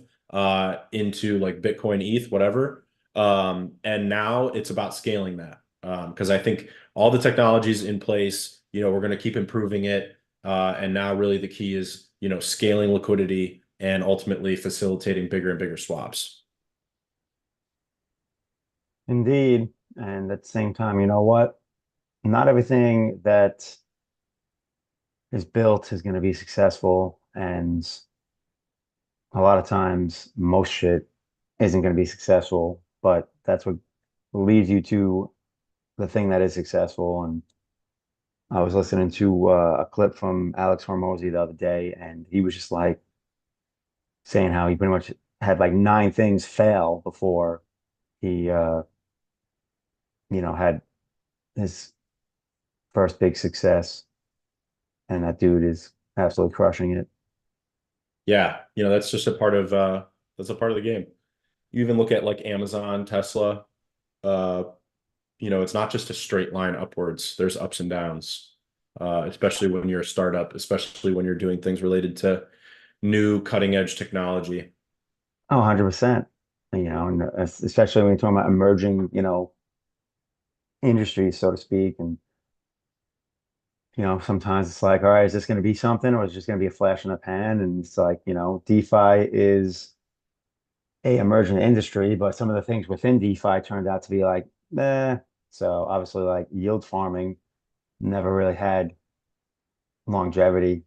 S1: into like Bitcoin, ETH, whatever. And now it's about scaling that, because I think all the technology is in place. We're going to keep improving it. And now really the key is, scaling liquidity and ultimately facilitating bigger and bigger swaps.
S2: Indeed. And at the same time, you know what? Not everything that is built is going to be successful. And a lot of times, most shit isn't going to be successful, but that's what leads you to the thing that is successful. And I was listening to a clip from Alex Hormozy the other day, and he was just like saying how he pretty much had like nine things fail before he, had his first big success. And that dude is absolutely crushing it.
S1: Yeah, that's just that's a part of the game. You even look at like Amazon, Tesla, uh, it's not just a straight line upwards. There's ups and downs, especially when you're a startup, especially when you're doing things related to new cutting edge technology.
S2: Oh, 100%. And especially when you're talking about emerging, industries, so to speak. And, sometimes it's like, all right, is this going to be something or is it just going to be a flash in the pan? And it's like, DeFi is a emerging industry, but some of the things within DeFi turned out to be like, nah. So obviously, like yield farming never really had longevity.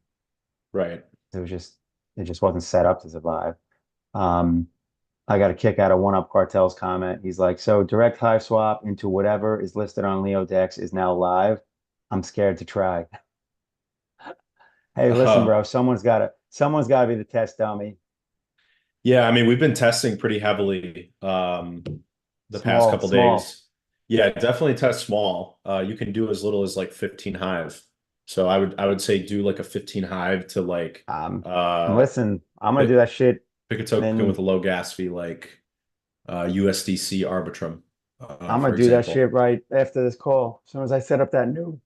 S1: Right.
S2: It just wasn't set up to survive. Um, I got a kick out of One Up Cartel's comment. He's like, so direct Hive swap into whatever is listed on LeoDex is now live. I'm scared to try. Hey, listen,
S1: Uh,
S2: bro, someone's gotta be the test dummy.
S1: yeah, I mean, we've been testing pretty heavily the past
S2: Small,
S1: couple
S2: small.
S1: days. Yeah, definitely test small. You can do as little as like 15 Hive. So I would say do like a 15 Hive to like
S2: Listen, I'm gonna do
S1: pick,
S2: that shit.
S1: pick a token with
S2: Then
S1: a low gas fee like USDC Arbitrum,
S2: I'm
S1: for
S2: gonna do that
S1: example.
S2: shit right after this call. As soon as I set up that new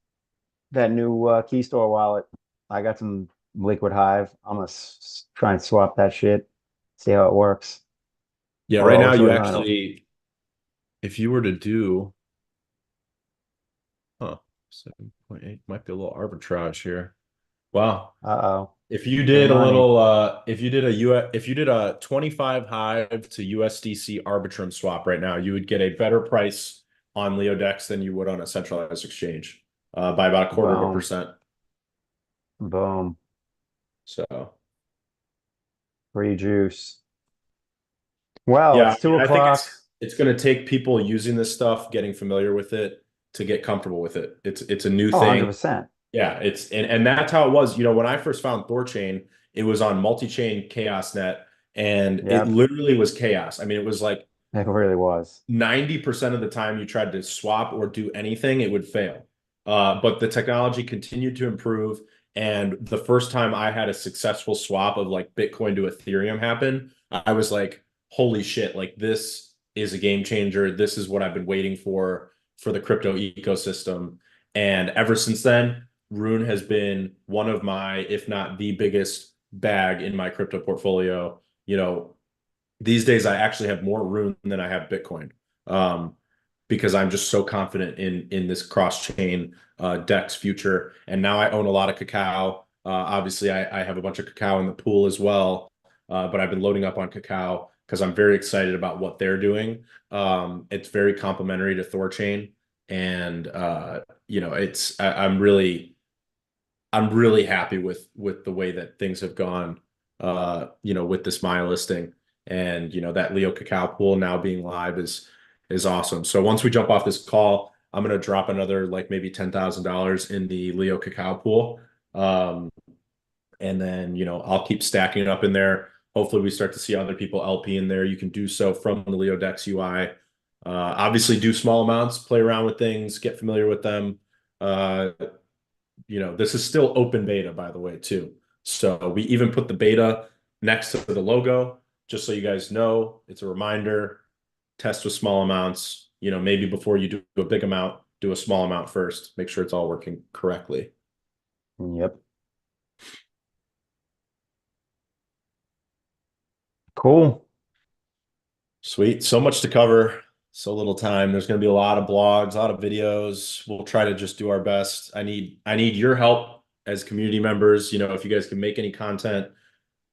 S2: key store wallet, I got some liquid Hive. I'm gonna try and swap that shit, see how it works.
S1: Yeah, right
S2: Although
S1: now
S2: it's
S1: you
S2: really not.
S1: actually, if you were to do, huh, 7.8 might be a little arbitrage here. Wow.
S2: Uh-oh.
S1: If you
S2: Free
S1: did a
S2: money.
S1: little, if you did a 25 Hive to USDC Arbitrum swap right now, you would get a better price on LeoDex than you would on a centralized exchange, by about a quarter of a
S2: Boom.
S1: percent.
S2: Boom.
S1: So
S2: Free juice. Well,
S1: yeah,
S2: it's
S1: I
S2: two
S1: mean, I think
S2: o'clock.
S1: it's going to take people using this stuff, getting familiar with it, to get comfortable with it. It's a new
S2: Oh,
S1: thing.
S2: 100%.
S1: Yeah, and that's how it was. When I first found Thorchain, it was on multi-chain chaos net, and it
S2: Yep.
S1: literally was chaos. I mean, it was like
S2: It really was.
S1: 90% of the time you tried to swap or do anything, it would fail. But the technology continued to improve. And the first time I had a successful swap of like Bitcoin to Ethereum happen, I was like, holy shit, like this is a game changer. This is what I've been waiting for the crypto ecosystem. And ever since then, Rune has been one of my, if not the biggest bag in my crypto portfolio. These days I actually have more Rune than I have Bitcoin, um, because I'm just so confident in this cross-chain DEX future. And now I own a lot of cacao. Obviously, I have a bunch of cacao in the pool as well, but I've been loading up on cacao because I'm very excited about what they're doing. It's very complementary to Thorchain. and I'm really happy with the way that things have gone, with this Maya listing, and that Leo cacao pool now being live is awesome. So once we jump off this call, I'm gonna drop another like maybe $10,000 in the Leo cacao pool, and then I'll keep stacking it up in there. Hopefully, we start to see other people LP in there. You can do so from the LeoDex UI. Obviously, do small amounts, play around with things, get familiar with them. Uh, this is still open beta, by the way, too. So we even put the beta next to the logo, just so you guys know. It's a reminder, test with small amounts. Maybe before you do a big amount, do a small amount first. Make sure it's all working correctly.
S2: Yep. Cool.
S1: Sweet. So much to cover, so little time. There's going to be a lot of blogs, a lot of videos. We'll try to just do our best. I need your help as community members. If you guys can make any content,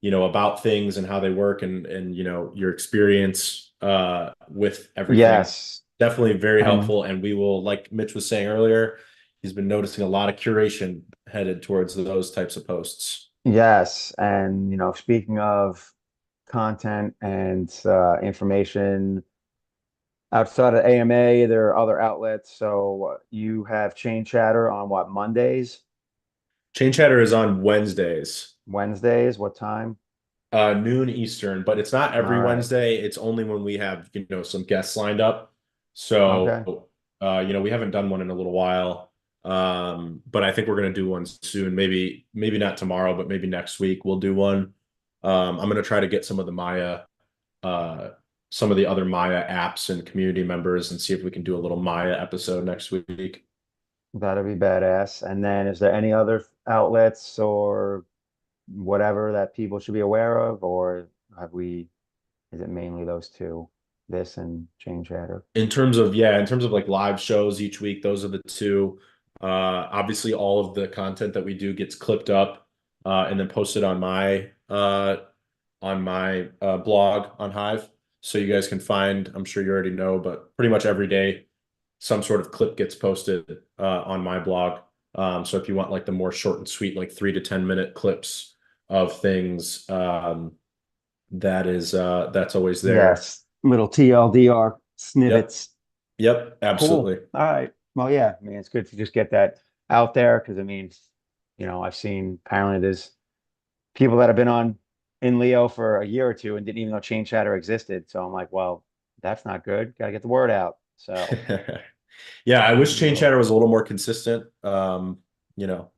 S1: about things and how they work, and your experience with everything.
S2: Yes.
S1: Definitely very
S2: And
S1: helpful. And we will, like Mitch was saying earlier, he's been noticing a lot of curation headed towards those types of posts.
S2: yes. And, speaking of content and information outside of AMA, there are other outlets. So you have Chain Chatter on what, Mondays,
S1: Chain Chatter is on Wednesdays.
S2: Wednesdays? What time?
S1: Noon Eastern, but it's not
S2: All
S1: every
S2: right.
S1: Wednesday. It's only when we have, some guests lined up. So,
S2: Okay.
S1: we haven't done one in a little while. But I think we're gonna do one soon. Maybe not tomorrow, but maybe next week we'll do one. I'm gonna try to get uh, some of the other Maya apps and community members and see if we can do a little Maya episode next week.
S2: That'd be badass. And then is there any other outlets or whatever that people should be aware of, or is it mainly those two, this and Chain Chatter?
S1: In terms of like live shows each week, those are the two. Obviously, all of the content that we do gets clipped up and then posted on my blog on Hive, so you guys can find. I'm sure you already know, but pretty much every day, some sort of clip gets posted on my blog. So if you want like the more short and sweet, like 3 to 10 minute clips of things, that's always there.
S2: Yes, little TLDR
S1: Yep.
S2: snippets.
S1: Yep.
S2: Cool.
S1: Absolutely.
S2: All right. Well, yeah, I mean, it's good to just get that out there because I mean, I've seen apparently there's people that have been on INLEO for a year or two and didn't even know Chain Chatter existed. So I'm like, well, that's not good. Got to get the word out. So,
S1: Yeah, I wish Chain
S2: well,
S1: Chatter was a little more consistent. You know,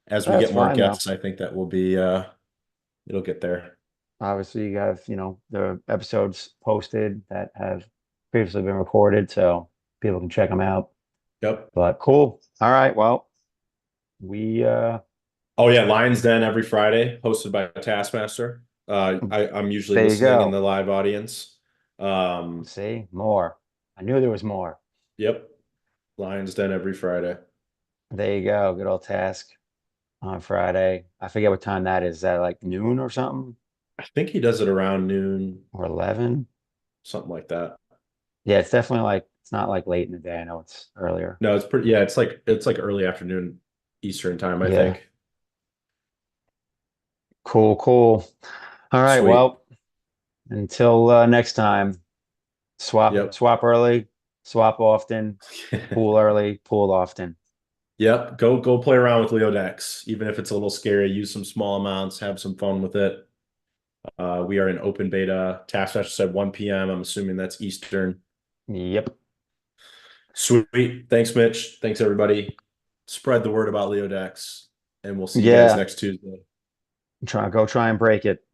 S1: as we
S2: that's
S1: get more
S2: fine though.
S1: guests, I think that will be it'll get there.
S2: Obviously, you have, the episodes posted that have previously been recorded, so people can check them out.
S1: Yep.
S2: But cool. All right. Well, we
S1: Oh yeah, Lions Den every Friday, hosted by Taskmaster. I'm usually
S2: there you
S1: listening in
S2: go.
S1: the live audience. Um,
S2: See, more. I knew there was more.
S1: yep, Lions Den every Friday.
S2: There you go. Good old task on Friday. I forget what time that is. Is that like noon or something?
S1: I think he does it around noon,
S2: Or 11?
S1: something like that.
S2: Yeah, it's definitely like it's not like late in the day. I know it's earlier.
S1: No, it's pretty. Yeah, it's like early afternoon Eastern time, I
S2: Yeah.
S1: think.
S2: Cool, cool. All right.
S1: Sweet.
S2: Well, until next time, swap
S1: Yep.
S2: swap early, swap often, pool early, pool often.
S1: Yep. Go play around with LeoDex, even if it's a little scary. Use some small amounts, have some fun with it. We are in open beta. Taskmaster said 1 p.m. I'm assuming that's Eastern.
S2: Yep.
S1: Sweet. Thanks, Mitch. Thanks, everybody. Spread the word about LeoDex, and we'll see you guys
S2: Yeah.
S1: next Tuesday.
S2: Try and break it.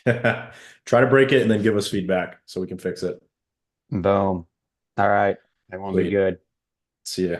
S1: Try to break it and then give us feedback so we can fix it.
S2: Boom. All right. That won't be
S1: Sweet.
S2: good.
S1: See ya.